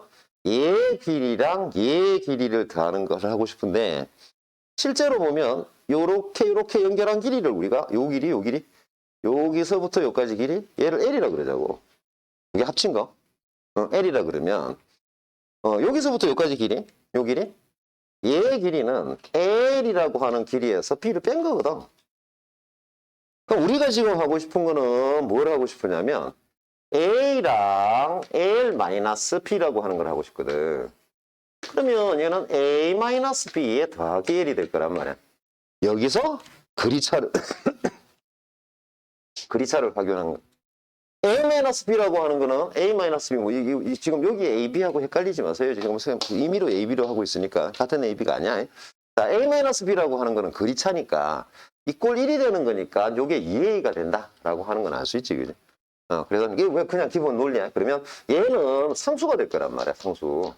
얘 길이랑 얘 길이를 더하는 것을 하고 싶은데 실제로 보면 요렇게 연결한 길이를 우리가 요 길이 여기서부터 여기까지 길이 얘를 L이라 그러자고. 이게 합친 거 L이라 그러면 여기서부터 여기까지 길이 요 길이 얘 길이는 L이라고 하는 길이에서 B를 뺀 거거든. 그럼 우리가 지금 하고 싶은 거는 뭘 하고 싶으냐면 A랑 L-B라고 하는 걸 하고 싶거든. 그러면 얘는 A-B에 더하기 L이 될 거란 말이야. 여기서 그리차를 확인하는 거야. A-B라고 하는 거는 A-B, 뭐, 지금 여기 AB하고 헷갈리지 마세요. 지금 임의로 AB로 하고 있으니까 같은 AB가 아니야. 자, A-B라고 하는 거는 그리차니까 이꼴 1이 되는 거니까 이게 2A가 된다라고 하는 건 알 수 있지, 그지? 그래서 이게 왜 그냥 기본 논리야? 그러면 얘는 상수가 될 거란 말이야, 상수.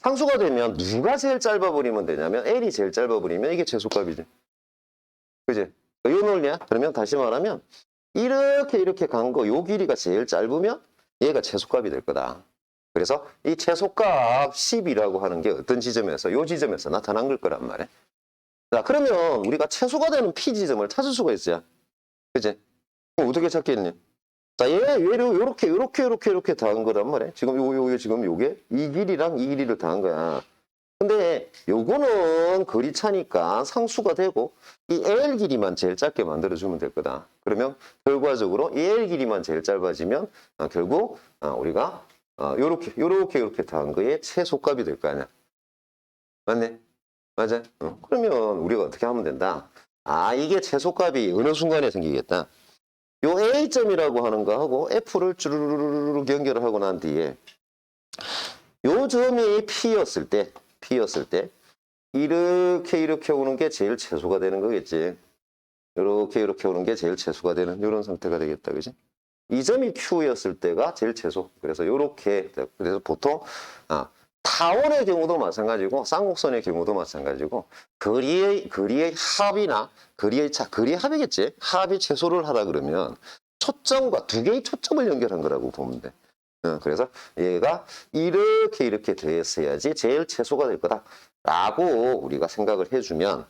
상수가 되면 누가 제일 짧아버리면 되냐면 L이 제일 짧아버리면 이게 최소값이지. 그지? 이 논리야? 그러면 다시 말하면 이렇게 간 거, 요 길이가 제일 짧으면 얘가 최소값이 될 거다. 그래서 이 최소값 10이라고 하는 게 어떤 지점에서, 요 지점에서 나타난 걸 거란 말이야. 자, 그러면 우리가 최소가 되는 P 지점을 찾을 수가 있어요. 그지? 그럼 어떻게 찾겠니? 자, 얘를 요렇게 더한 거란 말이야. 지금 지금 요게 이 길이랑 이 길이를 더한 거야. 근데 요거는 거리차니까 상수가 되고 이 L 길이만 제일 짧게 만들어주면 될 거다. 그러면 결과적으로 이 L 길이만 제일 짧아지면 결국 우리가 요렇게 더한 거의 최소값이 될 거 아니야. 맞네? 맞아? 그러면 우리가 어떻게 하면 된다? 이게 최소값이 어느 순간에 생기겠다. 요 A점이라고 하는 거하고 F를 쭈르르르 연결을 하고 난 뒤에 요 점이 P였을 때 이렇게 오는 게 제일 최소가 되는 거겠지. 이렇게 오는 게 제일 최소가 되는 이런 상태가 되겠다. 그지? 이 점이 Q였을 때가 제일 최소. 그래서 그래서 보통 타원의 경우도 마찬가지고 쌍곡선의 경우도 마찬가지고 거리의 합이나 거리 합이겠지. 합이 최소를 하라 그러면 초점과 두 개의 초점을 연결한 거라고 보면 돼. 그래서 얘가 이렇게 됐어야지 제일 최소가 될 거다라고 우리가 생각을 해주면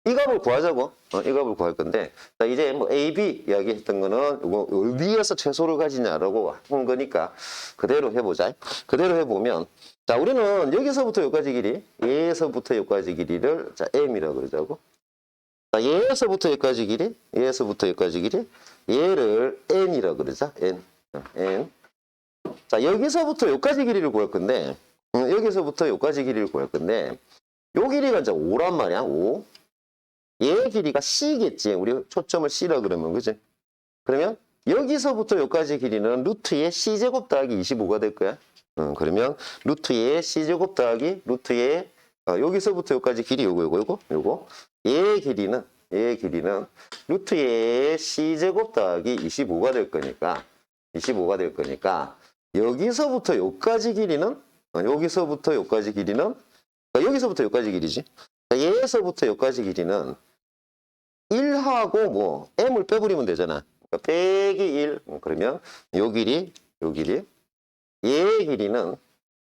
이 값을 구하자고. 이 값을 구할 건데 자, 이제 뭐 A, B 이야기했던 거는 이거 어디에서 최소를 가지냐라고 한 거니까 그대로 해보자. 그대로 해보면 자, 우리는 여기서부터 여기까지 길이 얘에서부터 여기까지 길이를 자 M이라고 그러자고. 자, 얘에서부터 여기까지 길이 얘를 N이라고 그러자. N. 자, 여기서부터 여기까지 길이를 구할 건데 요 길이가 이제 5란 말이야. 5. 얘 길이가 C겠지. 우리 초점을 C라 그러면 그지? 그러면 여기서부터 여기까지 길이는 루트의 C제곱 더하기 25가 될 거야. 그러면 루트의 C제곱 더하기 루트의 여기서부터 여기까지 길이 요거 얘 길이는 루트의 C제곱 더하기 25가 될 거니까 여기서부터 여기까지 길이는 여기서부터 여기까지 길이는 그러니까 여기서부터 여기까지 길이지. 그러니까 얘에서부터 여기까지 길이는 1하고 뭐 m을 빼버리면 되잖아. 그러니까 빼기 1 그러면 요 길이 얘의 길이는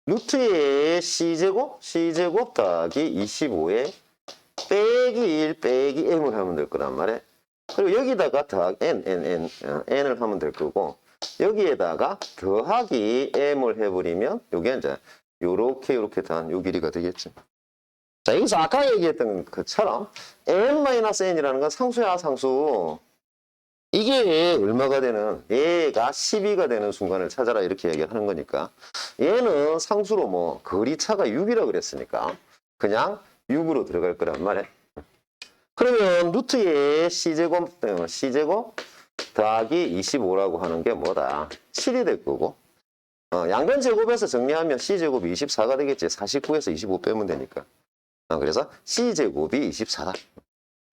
루트의 c제곱 더하기 25에 빼기 1 빼기 m을 하면 될 거란 말이야. 그리고 여기다가 더하기 n을 하면 될 거고 여기에다가 더하기 m을 해버리면 요게 이제 요렇게 더한 요 길이가 되겠죠. 자, 여기서 아까 얘기했던 것처럼 n-n이라는 건 상수야, 상수. 이게 얼마가 되는, 얘가 12가 되는 순간을 찾아라 이렇게 얘기하는 거니까 얘는 상수로 뭐 거리차가 6이라고 그랬으니까 그냥 6으로 들어갈 거란 말이야. 그러면 루트의 c제곱 더하기 25라고 하는 게 뭐다? 7이 될 거고 양변 제곱에서 정리하면 c제곱이 24가 되겠지. 49에서 25 빼면 되니까. 그래서 c제곱이 24다.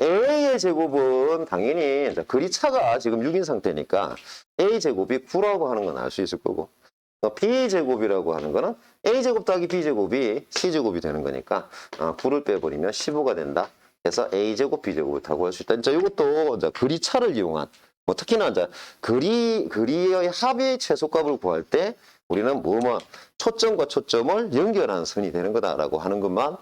a의 제곱은 당연히 이제 거리차가 지금 6인 상태니까 a제곱이 9라고 하는 건 알 수 있을 거고 b제곱이라고 하는 거는 a제곱 더하기 b제곱이 c제곱이 되는 거니까 9를 빼버리면 15가 된다. 그래서 a제곱 b제곱을 다 구할 수 있다. 이제 이것도 이제 거리차를 이용한 뭐 특히나 이제 거리의 합의 최소값을 구할 때 우리는 초점과 초점을 연결한 선이 되는 거다라고 하는 것만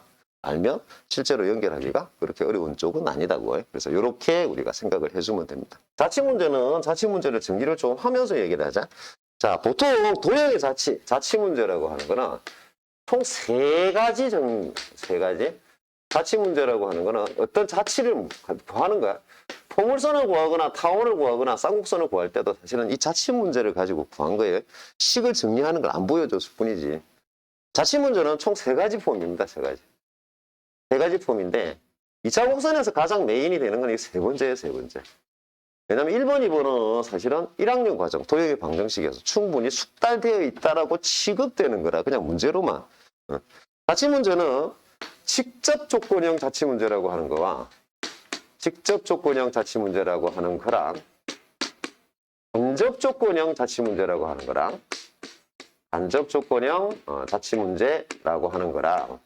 알면 실제로 연결하기가 그렇게 어려운 쪽은 아니다고 해요. 그래서 이렇게 우리가 생각을 해주면 됩니다. 자취문제를 정리를 좀 하면서 얘기를 하자. 자, 보통 도형의 자취문제라고 하는 거는 총 세 가지. 자취문제라고 하는 거는 어떤 자취를 구하는 거야. 포물선을 구하거나 타원을 구하거나 쌍곡선을 구할 때도 사실은 이 자취문제를 가지고 구한 거예요. 식을 정리하는 걸 안 보여줬을 뿐이지. 자취문제는 총 세 가지 폼입니다. 세 가지 폼인데 2차 곡선에서 가장 메인이 되는 건 이 세 번째예요. 세 번째. 왜냐하면 1번, 2번은 사실은 1학년 과정, 도형의 방정식에서 충분히 숙달되어 있다라고 취급되는 거라 그냥 문제로만. 자취문제는 직접 조건형 자취문제라고 하는 거와 직접 조건형 자취문제라고 하는 거랑 간접 조건형 자취문제라고 하는 거랑 간접 조건형 자취문제라고 하는 거랑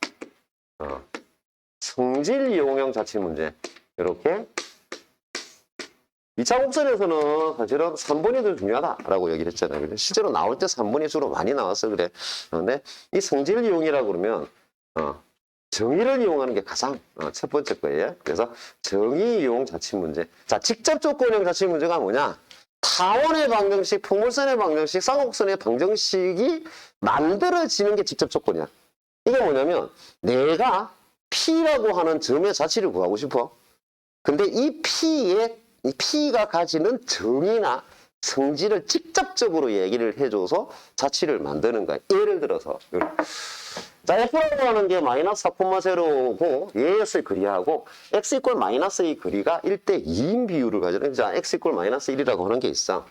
성질 이용형 자취문제 이렇게 2차 곡선에서는 사실은 3번이 더 중요하다라고 얘기를 했잖아요. 실제로 나올 때 3번이 주로 많이 나왔어 그래. 그런데 이 성질 이용이라고 그러면 정의를 이용하는 게 가장 첫 번째 거예요. 그래서 정의 이용 자취문제. 자, 직접 조건형 자취문제가 뭐냐? 타원의 방정식, 포물선의 방정식, 쌍곡선의 방정식이 만들어지는 게 직접 조건이야. 이게 뭐냐면 내가 P라고 하는 점의 자취를 구하고 싶어. 근데 이 P가 가지는 정의나 성질을 직접적으로 얘기를 해줘서 자취를 만드는 거야. 예를 들어서 자, F라고 하는 게 마이너스 4,0고 얘의 거리하고 X 이퀄 마이너스의 거리가 1대 2인 비율을 가지는 자, X 이퀄 마이너스 1이라고 하는 게 있어.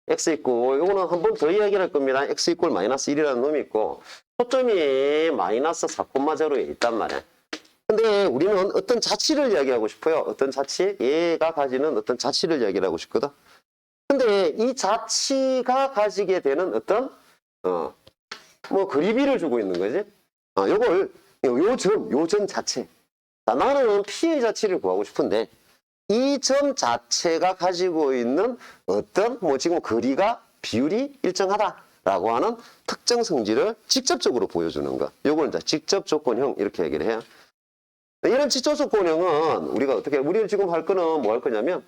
X 이퀄 이거는 한 번 더 이야기를 할 겁니다. X 이퀄 마이너스 1이라는 놈이 있고 초점이 마이너스 4,0에 있단 말이야. 근데 우리는 어떤 자취를 이야기하고 싶어요. 어떤 자취? 얘가 가지는 어떤 자취를 이야기를 하고 싶거든. 근데 이 자취가 가지게 되는 어떤 그리비를 주고 있는 거지. 요걸 요 점 자체. 자, 나는 P의 자취를 구하고 싶은데 이 점 자체가 가지고 있는 어떤 지금 거리가 비율이 일정하다라고 하는 특정 성질을 직접적으로 보여주는 거. 요걸 이제 직접 조건형 이렇게 얘기를 해요. 이런 직접 조건형은 우리가 지금 할 거는 뭐 할 거냐면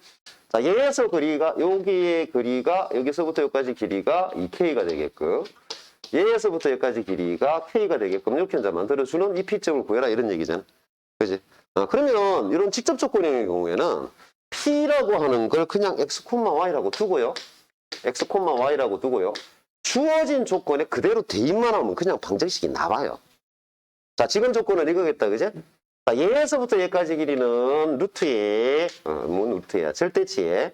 자, 얘에서 거리가 여기의 거리가 여기서부터 여기까지 길이가 2K가 되게끔 얘에서부터 여기까지 길이가 K가 되게끔 이렇게 이제 만들어주는 이 P점을 구해라 이런 얘기잖아. 그지? 그러면 이런 직접 조건형의 경우에는 P라고 하는 걸 그냥 X, Y라고 두고요. X, Y라고 두고요. 주어진 조건에 그대로 대입만 하면 그냥 방정식이 나와요. 자, 지금 조건은 이거겠다. 그지? 자, 얘에서부터 여기까지 길이는 루트에, 루트야. 절대치에.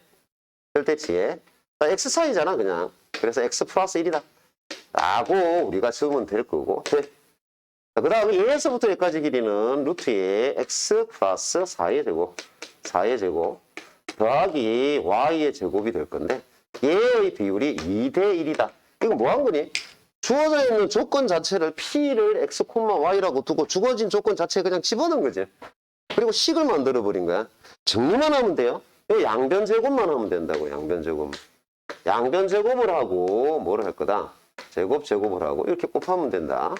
자, X 사이잖아, 그냥. 그래서 X 플러스 1이다. 라고 우리가 쓰면 될 거고. 자, 그 다음에 얘에서부터 여기까지 길이는 루트에 x 플러스 4의 제곱 더하기 y의 제곱이 될 건데 얘의 비율이 2대 1이다. 이거 뭐 한 거니? 주어져 있는 조건 자체를 P를 X, Y라고 두고 주어진 조건 자체에 그냥 집어넣은 거지. 그리고 식을 만들어 버린 거야. 정리만 하면 돼요. 이 양변 제곱만 하면 된다고. 양변 제곱. 양변 제곱을 하고 뭐를 할 거다? 제곱을 하고 이렇게 곱하면 된다.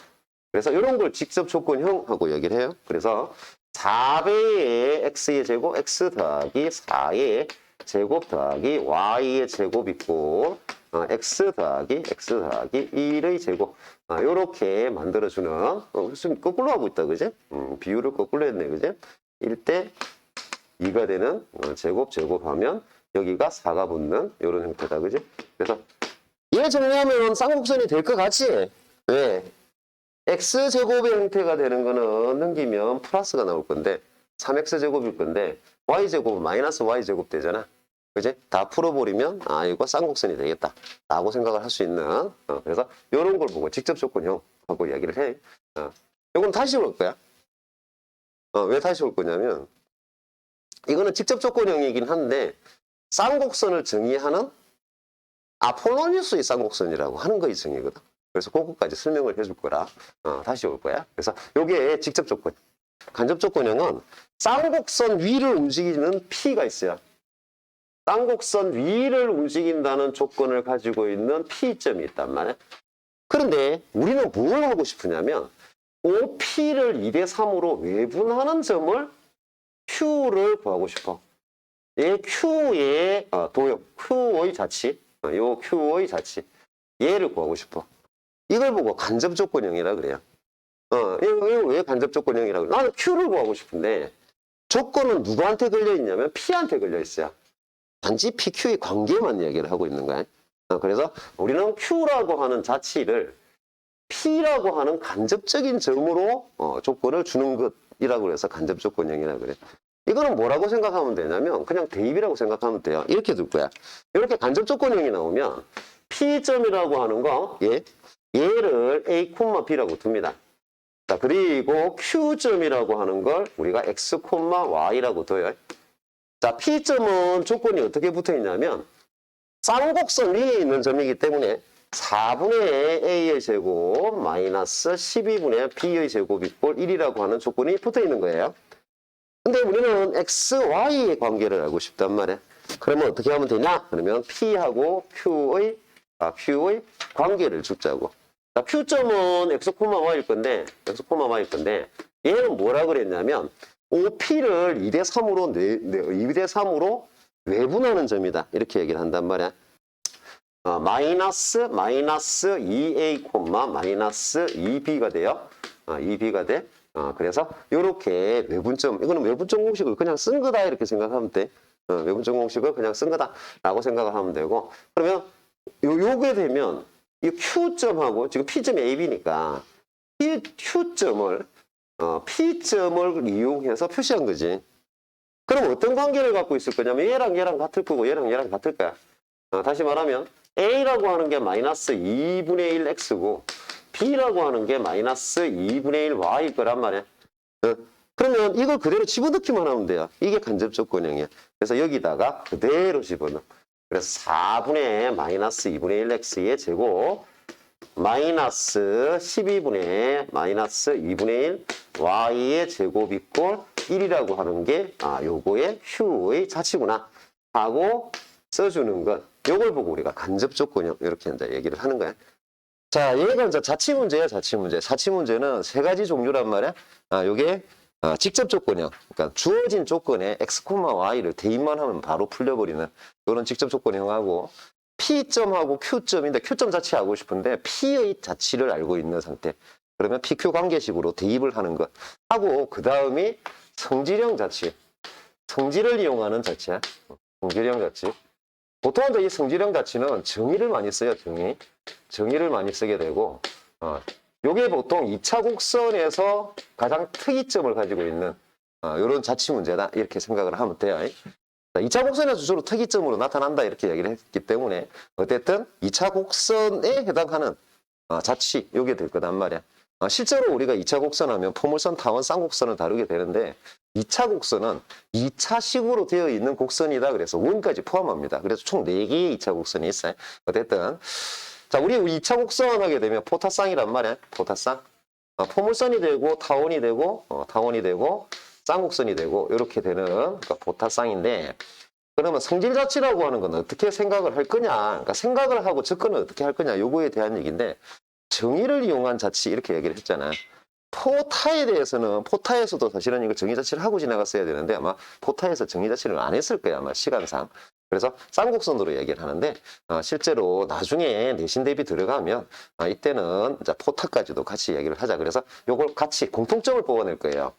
그래서 이런 걸 직접 조건형하고 얘기를 해요. 그래서 4배의 x의 제곱, x 더하기 4의 제곱 더하기 y의 제곱 있고 x 더하기 1의 제곱 요렇게 만들어주는 지금 거꾸로 하고 있다 그지? 비율을 거꾸로 했네 그지? 1대 2가 되는 제곱하면 여기가 4가 붙는 이런 형태다 그지? 그래서 얘 정리하면 쌍곡선이 될 것 같지? 왜? x제곱의 형태가 되는 거는 넘기면 플러스가 나올 건데 3x제곱일 건데 y제곱은 마이너스 y제곱 되잖아. 그지? 다 풀어버리면 이거 쌍곡선이 되겠다 라고 생각을 할 수 있는 그래서 이런 걸 보고 직접 조건형하고 이야기를 해. 이건 다시 올 거야. 왜 다시 올 거냐면 이거는 직접 조건형이긴 한데 쌍곡선을 정의하는 아폴로니우스의 쌍곡선이라고 하는 거의 정의거든. 그래서 그거까지 설명을 해줄 거라 다시 올 거야. 그래서 이게 직접 조건. 간접 조건형은 쌍곡선 위를 움직이는 P가 있어요. 쌍곡선 위를 움직인다는 조건을 가지고 있는 P점이 있단 말이야. 그런데 우리는 뭘 하고 싶으냐면 OP를 2대3으로 외분하는 점을 Q를 구하고 싶어. 얘 Q의 도형, Q의 자치, 요 Q의 자치 얘를 구하고 싶어. 이걸 보고 간접 조건형이라 그래요. 이거 왜 간접 조건형이라 그래? 나는 Q를 구하고 싶은데 조건은 누구한테 걸려 있냐면 P한테 걸려 있어요. 단지 PQ의 관계만 이야기를 하고 있는 거야. 그래서 우리는 Q라고 하는 자치를 P라고 하는 간접적인 점으로 조건을 주는 것이라고 해서 간접 조건형이라 그래. 이거는 뭐라고 생각하면 되냐면 그냥 대입이라고 생각하면 돼요. 이렇게 둘 거야. 이렇게 간접 조건형이 나오면 P점이라고 하는 거 얘를 A, B라고 둡니다. 자, 그리고 Q점이라고 하는 걸 우리가 X, Y라고 둬요. 자, P점은 조건이 어떻게 붙어 있냐면 쌍곡선 위에 있는 점이기 때문에 4분의 A의 제곱 마이너스 12분의 B의 제곱 이꼴 1이라고 하는 조건이 붙어 있는 거예요. 근데 우리는 X, Y의 관계를 알고 싶단 말이야. 그러면 어떻게 하면 되냐? 그러면 P하고 Q의 관계를 줍자고. 자, Q점은 X, Y일 건데, 얘는 뭐라 그랬냐면, OP를 2대3으로 외분하는 점이다. 이렇게 얘기를 한단 말이야. 마이너스 2A, 마이너스 2B가 돼요. 2B가 돼. 그래서 이렇게 외분점, 이거는 외분점 공식을 그냥 쓴 거다 이렇게 생각하면 돼. 외분점 공식을 그냥 쓴 거다라고 생각을 하면 되고, 그러면 요게 되면 이 Q점하고 지금 P점이 AB니까 Q점을 P점을 이용해서 표시한 거지. 그럼 어떤 관계를 갖고 있을 거냐면 얘랑 같을 거고 얘랑 같을 거야. 다시 말하면 A라고 하는 게 마이너스 2분의 1 X고 B라고 하는 게 마이너스 2분의 1 Y일 거란 말이야. 그러면 이걸 그대로 집어넣기만 하면 돼요. 이게 간접 조건형이야. 그래서 여기다가 그대로 집어넣어. 그래서 4분의 마이너스 2분의 1 X의 제곱 마이너스 12분의 마이너스 2분의 1 Y의 제곱 이꼴 1이라고 하는 게 요거의 Q의 자치구나 하고 써주는 것. 요걸 보고 우리가 간접 조건형 이렇게 이제 얘기를 하는 거야. 자, 얘가 이제 자치 문제야, 자치 문제. 자치 문제는 세 가지 종류란 말이야. 요게 직접 조건형. 그러니까 주어진 조건에 X, Y를 대입만 하면 바로 풀려버리는 이런 직접 조건형하고 P점하고 Q점인데 Q점 자치하고 싶은데 P의 자치를 알고 있는 상태. 그러면 PQ 관계식으로 대입을 하는 것. 하고 그 다음이 성질형 자치. 성질을 이용하는 자치야. 성질형 자치. 보통 이 성질형 자치는 정의를 많이 써요, 정의를 많이 쓰게 되고, 요게 보통 2차 곡선에서 가장 특이점을 가지고 있는, 요런 자치 문제다. 이렇게 생각을 하면 돼요. 2차 곡선에서 주로 특이점으로 나타난다. 이렇게 얘기를 했기 때문에, 어쨌든 2차 곡선에 해당하는 자치, 요게 될 거단 말이야. 실제로 우리가 2차 곡선 하면 포물선, 타원, 쌍곡선을 다루게 되는데 2차 곡선은 2차식으로 되어 있는 곡선이다. 그래서 원까지 포함합니다. 그래서 총 4개의 2차 곡선이 있어요. 어쨌든 자, 우리 2차 곡선 하게 되면 포타쌍이란 말이야. 포타쌍. 포물선이 되고 타원이 되고 타원이 되고 쌍곡선이 되고 이렇게 되는 그러니까 포타쌍인데 그러면 성질 자치라고 하는 건 어떻게 생각을 할 거냐? 그러니까 생각을 하고 접근을 어떻게 할 거냐? 요거에 대한 얘기인데 정의를 이용한 자치 이렇게 얘기를 했잖아. 포타에 대해서는 포타에서도 사실은 이걸 정의 자치를 하고 지나갔어야 되는데 아마 포타에서 정의 자치를 안 했을 거야 아마 시간상. 그래서 쌍곡선으로 얘기를 하는데 실제로 나중에 내신 대비 들어가면 이때는 이제 포타까지도 같이 얘기를 하자. 그래서 요걸 같이 공통점을 뽑아낼 거예요.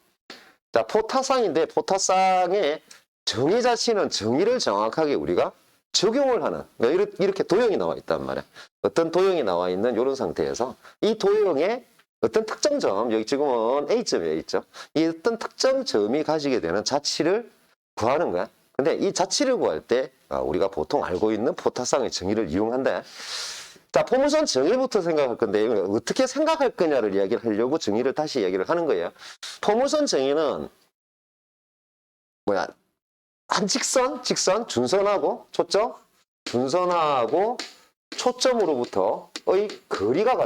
자, 포타쌍인데 포타쌍의 정의 자치는 정의를 정확하게 우리가 적용을 하는 그러니까 이렇게 도형이 나와 있단 말이야. 어떤 도형이 나와 있는 이런 상태에서 이 도형의 어떤 특정점, 여기 지금은 A점이에요, A점. 이 어떤 특정점이 가지게 되는 자치를 구하는 거야. 근데 이 자치를 구할 때 우리가 보통 알고 있는 포타쌍의 정의를 이용한다. 자, 포물선 정의부터 생각할 건데 어떻게 생각할 거냐를 이야기를 하려고 정의를 다시 이야기를 하는 거예요. 포물선 정의는 뭐야? 한 직선, 준선하고 초점, 준선하고 초점으로부터의 거리가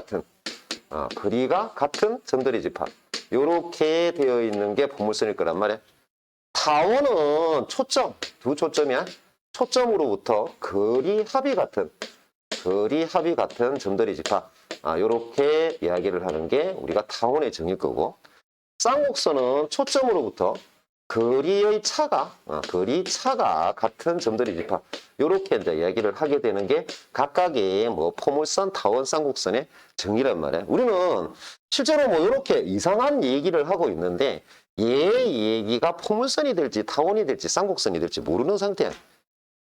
같은 점들의 집합. 요렇게 되어 있는 게 포물선일 거란 말이야. 타원은 초점, 두 초점이야. 초점으로부터 거리 합이 같은 점들의 집합. 요렇게 이야기를 하는 게 우리가 타원의 정의일 거고. 쌍곡선은 초점으로부터 거리 차가 같은 점들의 집합. 요렇게 이제 이야기를 하게 되는 게 각각의 뭐 포물선, 타원, 쌍곡선의 정의란 말이야. 우리는 실제로 뭐 이렇게 이상한 얘기를 하고 있는데 얘 얘기가 포물선이 될지 타원이 될지 쌍곡선이 될지 모르는 상태야.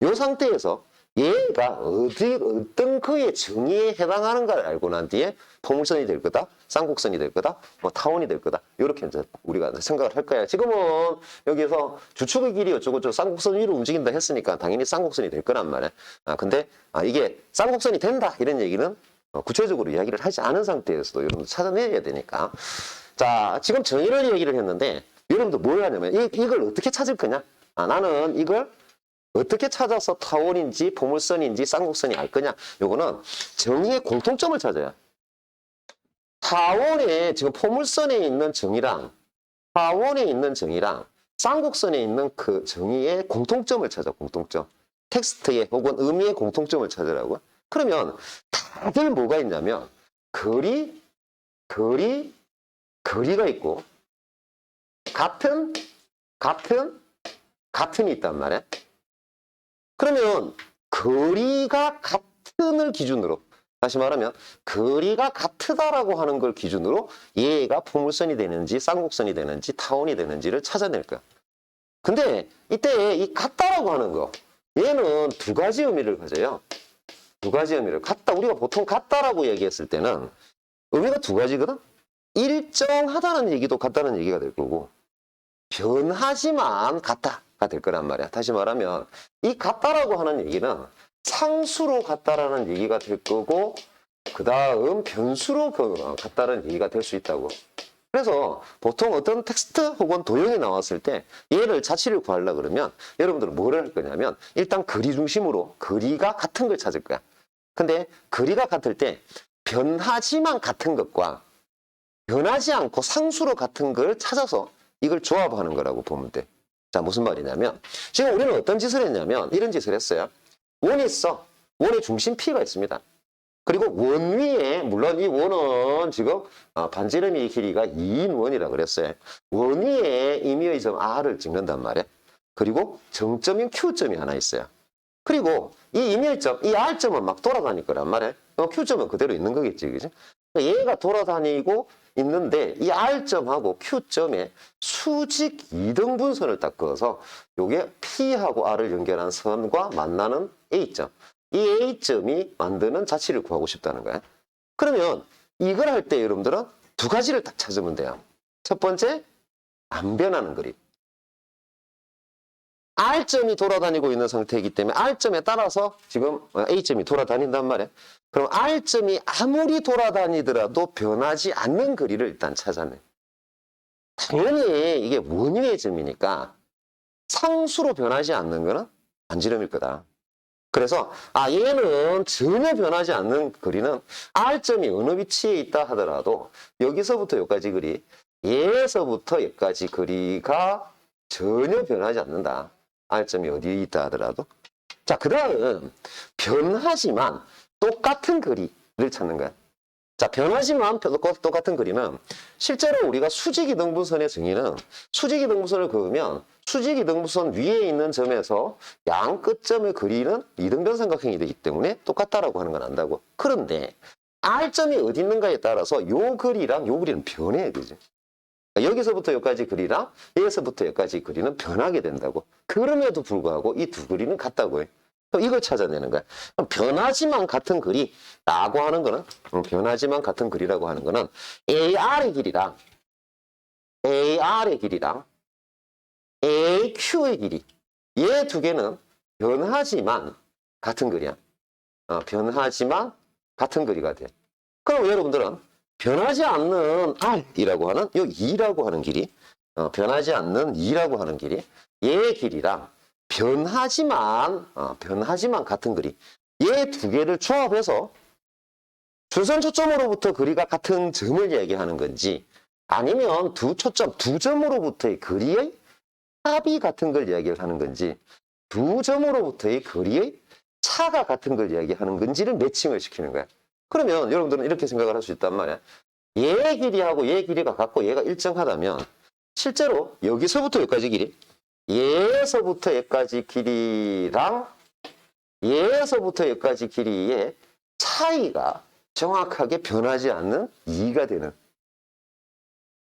이 상태에서 얘가 어떤 그의 정의에 해당하는가를 알고 난 뒤에 포물선이 될 거다, 쌍곡선이 될 거다, 뭐 타원이 될 거다. 이렇게 이제 우리가 생각을 할 거야. 지금은 여기서 주축의 길이 어쩌고저쩌고 쌍곡선 위로 움직인다 했으니까 당연히 쌍곡선이 될 거란 말이야. 근데 이게 쌍곡선이 된다 이런 얘기는 구체적으로 이야기를 하지 않은 상태에서도 여러분들 찾아내야 되니까. 자, 지금 정의를 얘기를 했는데 여러분들 뭘 하냐면 이걸 어떻게 찾을 거냐? 나는 이걸 어떻게 찾아서 타원인지 포물선인지 쌍곡선이 알 거냐? 요거는 정의의 공통점을 찾아야. 타원에 지금 포물선에 있는 정의랑 타원에 있는 정의랑 쌍곡선에 있는 그 정의의 공통점을 찾아. 공통점. 텍스트의 혹은 의미의 공통점을 찾으라고. 그러면 다들 뭐가 있냐면 거리가 있고 같은이 있단 말이야. 그러면 거리가 같은을 기준으로 다시 말하면 거리가 같다라고 하는 걸 기준으로 얘가 포물선이 되는지 쌍곡선이 되는지 타원이 되는지를 찾아낼 거야. 근데 이때 이 같다라고 하는 거 얘는 두 가지 의미를 가져요. 두 가지 의미를 같다. 우리가 보통 같다라고 얘기했을 때는 의미가 두 가지거든. 일정하다는 얘기도 같다는 얘기가 될 거고 변하지만 같다가 될 거란 말이야. 다시 말하면 이 같다라고 하는 얘기는 상수로 같다라는 얘기가 될 거고 그 다음 변수로 같다라는 얘기가 될 수 있다고. 그래서 보통 어떤 텍스트 혹은 도형이 나왔을 때 얘를 자치를 구하려고 그러면 여러분들은 뭐를 할 거냐면 일단 거리 중심으로 거리가 같은 걸 찾을 거야. 근데 거리가 같을 때 변하지만 같은 것과 변하지 않고 상수로 같은 걸 찾아서 이걸 조합하는 거라고 보면 돼. 자, 무슨 말이냐면 지금 우리는 어떤 짓을 했냐면 이런 짓을 했어요. 원이 있어. 원의 중심 P가 있습니다. 그리고 원 위에 물론 이 원은 지금 반지름의 길이가 2인 원이라고 그랬어요. 원 위에 임의의 점 R을 찍는단 말이야. 그리고 정점인 Q점이 하나 있어요. 그리고 이 임의의 점, 이 R점은 막 돌아다닐 거란 말이야. Q점은 그대로 있는 거겠지, 그지? 얘가 돌아다니고 있는데 이 R점하고 Q점에 수직 이등분선을 딱 그어서 요게 P하고 R을 연결한 선과 만나는 A점. 이 A점이 만드는 자치를 구하고 싶다는 거야. 그러면 이걸 할 때 여러분들은 두 가지를 딱 찾으면 돼요. 첫 번째, 안 변하는 그림. R점이 돌아다니고 있는 상태이기 때문에 R점에 따라서 지금 A점이 돌아다닌단 말이야. 그럼 R점이 아무리 돌아다니더라도 변하지 않는 거리를 일단 찾아내. 당연히 이게 원위의 점이니까 상수로 변하지 않는 거는 반지름일 거다. 그래서 얘는 전혀 변하지 않는 거리는 R점이 어느 위치에 있다 하더라도 여기서부터 여기까지 거리, 얘에서부터 여기까지 거리가 전혀 변하지 않는다. R점이 어디에 있다 하더라도. 자, 그 다음 변하지만 똑같은 거리를 찾는 거야. 자, 변하지만 똑같은 거리는 실제로 우리가 수직이등분선의 정의는 수직이등분선을 그으면 수직이등분선 위에 있는 점에서 양 끝점의 거리는 이등변 삼각형이 되기 때문에 똑같다라고 하는 건 안다고. 그런데 R점이 어디 있는가에 따라서 요 거리랑 요 거리는 변해야 되지. 여기서부터 여기까지 거리랑 여기서부터 여기까지 거리는 변하게 된다고. 그럼에도 불구하고 이 두 거리는 같다고 해. 이걸 찾아내는 거야. 그럼 변하지만 같은 거리라고 하는 거는, 변하지만 같은 거리라고 하는 거는 AR의 길이랑 AQ의 길이, 얘 두 개는 변하지만 같은 거리야. 변하지만 같은 거리가 돼. 그럼 여러분들은 변하지 않는 R이라고 하는 요 2라고 하는 길이, 변하지 않는 2라고 하는 길이 얘의 길이랑 변하지만 같은 거리, 얘 두 개를 조합해서 주선 초점으로부터 거리가 같은 점을 얘기하는 건지 아니면 두 점으로부터의 거리의 합이 같은 걸 이야기하는 건지 두 점으로부터의 거리의 차가 같은 걸 이야기하는 건지를 매칭을 시키는 거야. 그러면 여러분들은 이렇게 생각을 할 수 있단 말이야. 얘의 길이하고 얘의 길이가 같고 얘가 일정하다면 실제로 여기서부터 여기까지 길이, 얘에서부터 여기까지 길이랑 얘에서부터 여기까지 길이의 차이가 정확하게 변하지 않는 2가 되는.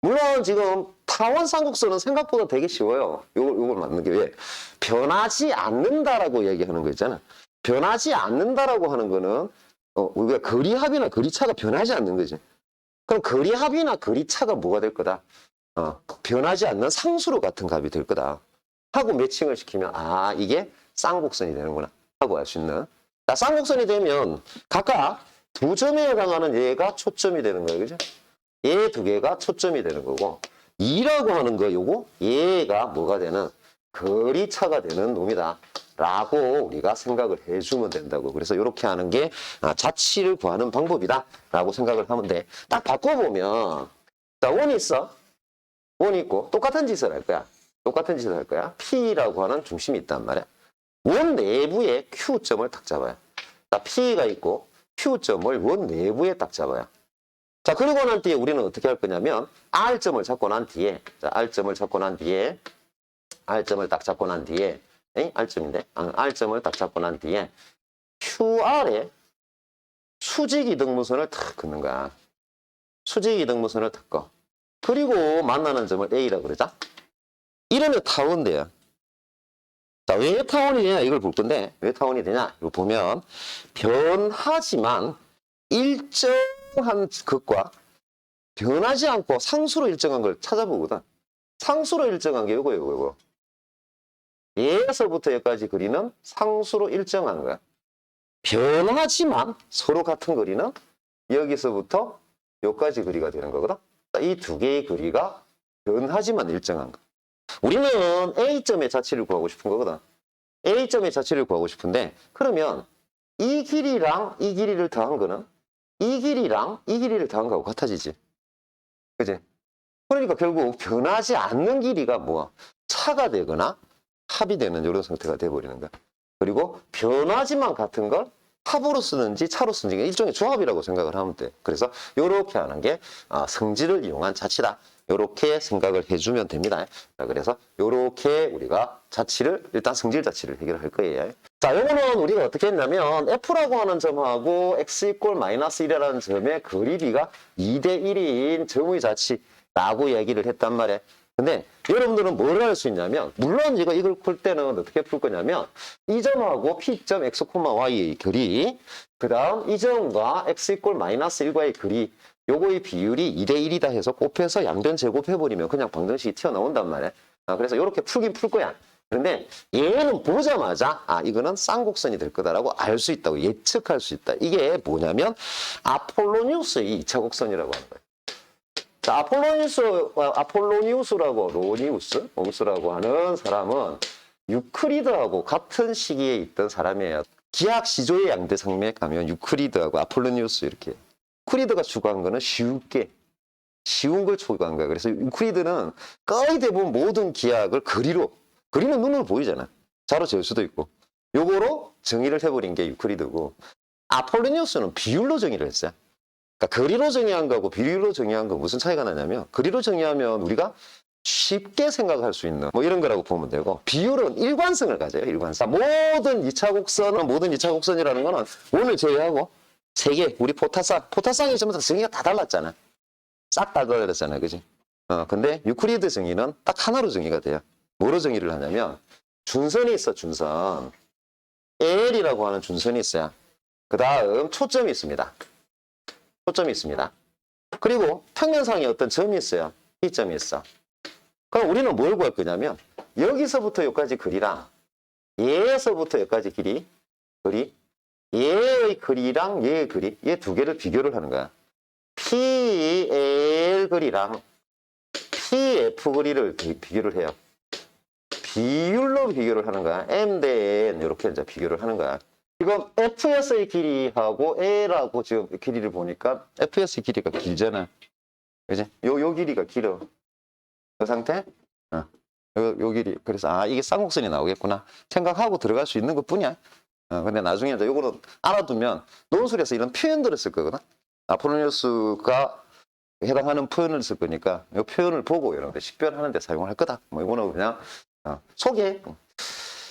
물론 지금 타원 삼국선은 생각보다 되게 쉬워요. 요걸 맞는 게 왜? 변하지 않는다라고 얘기하는 거 있잖아. 변하지 않는다라고 하는 거는 우리가 거리합이나 거리차가 변하지 않는 거지. 그럼 거리합이나 거리차가 뭐가 될 거다? 변하지 않는 상수로 같은 값이 될 거다. 하고 매칭을 시키면 이게 쌍곡선이 되는구나 하고 알 수 있는. 자, 쌍곡선이 되면 각각 두 점에 해당하는 얘가 초점이 되는 거예요. 그죠? 얘 두 개가 초점이 되는 거고 2라고 하는 거 요거 얘가 뭐가 되는 거리차가 되는 놈이다 라고 우리가 생각을 해주면 된다고. 그래서 이렇게 하는 게 자치를 구하는 방법이다 라고 생각을 하면 돼. 딱 바꿔보면 자, 원이 있어. 원이 있고 똑같은 짓을 할 거야. 똑같은 짓을 할 거야. P라고 하는 중심이 있단 말이야. 원 내부에 Q점을 딱 잡아요. 자, P가 있고 Q점을 원 내부에 딱 잡아요. 자, 그리고 난 뒤에 우리는 어떻게 할 거냐면 R점을 잡고 난 뒤에, 자, R점을 잡고 난 뒤에, R점을 딱 잡고 난 뒤에, R점인데, R점을 딱 잡고 난 뒤에 QR에 수직이등분선을 탁 긋는 거야. 수직이등분선을 탁 꺼. 그리고 만나는 점을 A라고 그러자. 이러면 타원 돼요. 자, 왜 타원이 되냐 이걸 볼 건데, 왜 타원이 되냐 이거 보면 변하지만 일정한 것과 변하지 않고 상수로 일정한 걸 찾아보거든. 상수로 일정한 게 요거. 얘에서부터 여기까지 거리는 상수로 일정한 거야. 변하지만 서로 같은 거리는 여기서부터 여기까지 거리가 되는 거거든. 이 두 개의 거리가 변하지만 일정한 거. 우리는 A점의 자치를 구하고 싶은 거거든. A점의 자치를 구하고 싶은데 그러면 이 길이랑 이 길이를 더한 거는 이 길이랑 이 길이를 더한 거하고 같아지지. 그지? 그러니까 결국 변하지 않는 길이가 뭐야? 차가 되거나 합이 되는 이런 상태가 돼버리는 거야. 그리고 변하지만 같은 걸 합으로 쓰는지 차로 쓰는지 일종의 조합이라고 생각을 하면 돼. 그래서 이렇게 하는 게 성질을 이용한 자치다. 이렇게 생각을 해주면 됩니다. 자, 그래서 이렇게 우리가 자치를 일단 성질 자치를 해결할 거예요. 자, 요거는 우리가 어떻게 했냐면 F라고 하는 점하고 X 이꼴 마이너스 1이라는 점의 거리비가 2대 1인 점의 자치라고 얘기를 했단 말이에요. 근데 여러분들은 뭘 할 수 있냐면 물론 이걸 풀 때는 어떻게 풀 거냐면 이 점하고 P점 X, Y의 거리, 그 다음 이 점과 X 이꼴 마이너스 1과의 거리, 요거의 비율이 2대 1이다 해서 곱해서 양변 제곱해버리면 그냥 방정식이 튀어나온단 말이에요. 그래서 이렇게 풀긴 풀 거야. 그런데 얘는 보자마자 이거는 쌍곡선이 될 거다라고 알 수 있다고 예측할 수 있다. 이게 뭐냐면 아폴로니우스의 2차 곡선이라고 하는 거예요. 자, 아폴로니우스라고 로니우스라고 하는 사람은 유클리드하고 같은 시기에 있던 사람이에요. 기하 시조의 양대산맥 하면 유클리드하고 아폴로니우스 이렇게. 유클리드가 추구한 거는 쉬운 걸 추구한 거야. 그래서 유클리드는 거의 대부분 모든 기하학을 그리는 눈으로 보이잖아. 자로 재울 수도 있고. 요거로 정의를 해버린 게 유클리드고, 아폴로니우스는 비율로 정의를 했어요. 그러니까 거리로 정의한 거하고 비율로 정의한 거 무슨 차이가 나냐면, 거리로 정의하면 우리가 쉽게 생각할 수 있는 뭐 이런 거라고 보면 되고, 비율은 일관성을 가져요. 일관성. 모든 2차 곡선이라는 거는 오늘 제외하고 세 개, 우리 포타상이 전부 다 정의가 다 달랐잖아. 싹 다 달랐잖아, 그지? 근데 유클리드 정의는 딱 하나로 정의가 돼요. 뭐로 정의를 하냐면, 준선이 있어, 준선. L이라고 하는 준선이 있어요. 그 다음 초점이 있습니다. 그리고 평면상에 어떤 점이 있어요. 이 점이 있어. 그럼 우리는 뭘 구할 거냐면, 여기서부터 여기까지 거리랑 얘에서부터 여기까지 거리, 얘의 거리랑 얘의 거리, 얘 두 개를 비교를 하는 거야. PL 거리랑 PF 거리를 비교를 해요. 비율로 비교를 하는 거야. M 대 N 이렇게 이제 비교를 하는 거야. 지금 FS의 길이하고 L하고 지금 길이를 보니까 FS의 길이가 길잖아. 그지? 요 길이가 길어. 그 상태? 요 길이. 그래서 이게 쌍곡선이 나오겠구나 생각하고 들어갈 수 있는 것 뿐이야. 근데 나중에 이제 요거는 알아두면 논술에서 이런 표현들을 쓸 거거든. 아폴로니우스가 해당하는 표현을 쓸 거니까 이 표현을 보고 여러분들 식별하는 데 사용할 거다. 뭐 이거는 그냥 소개.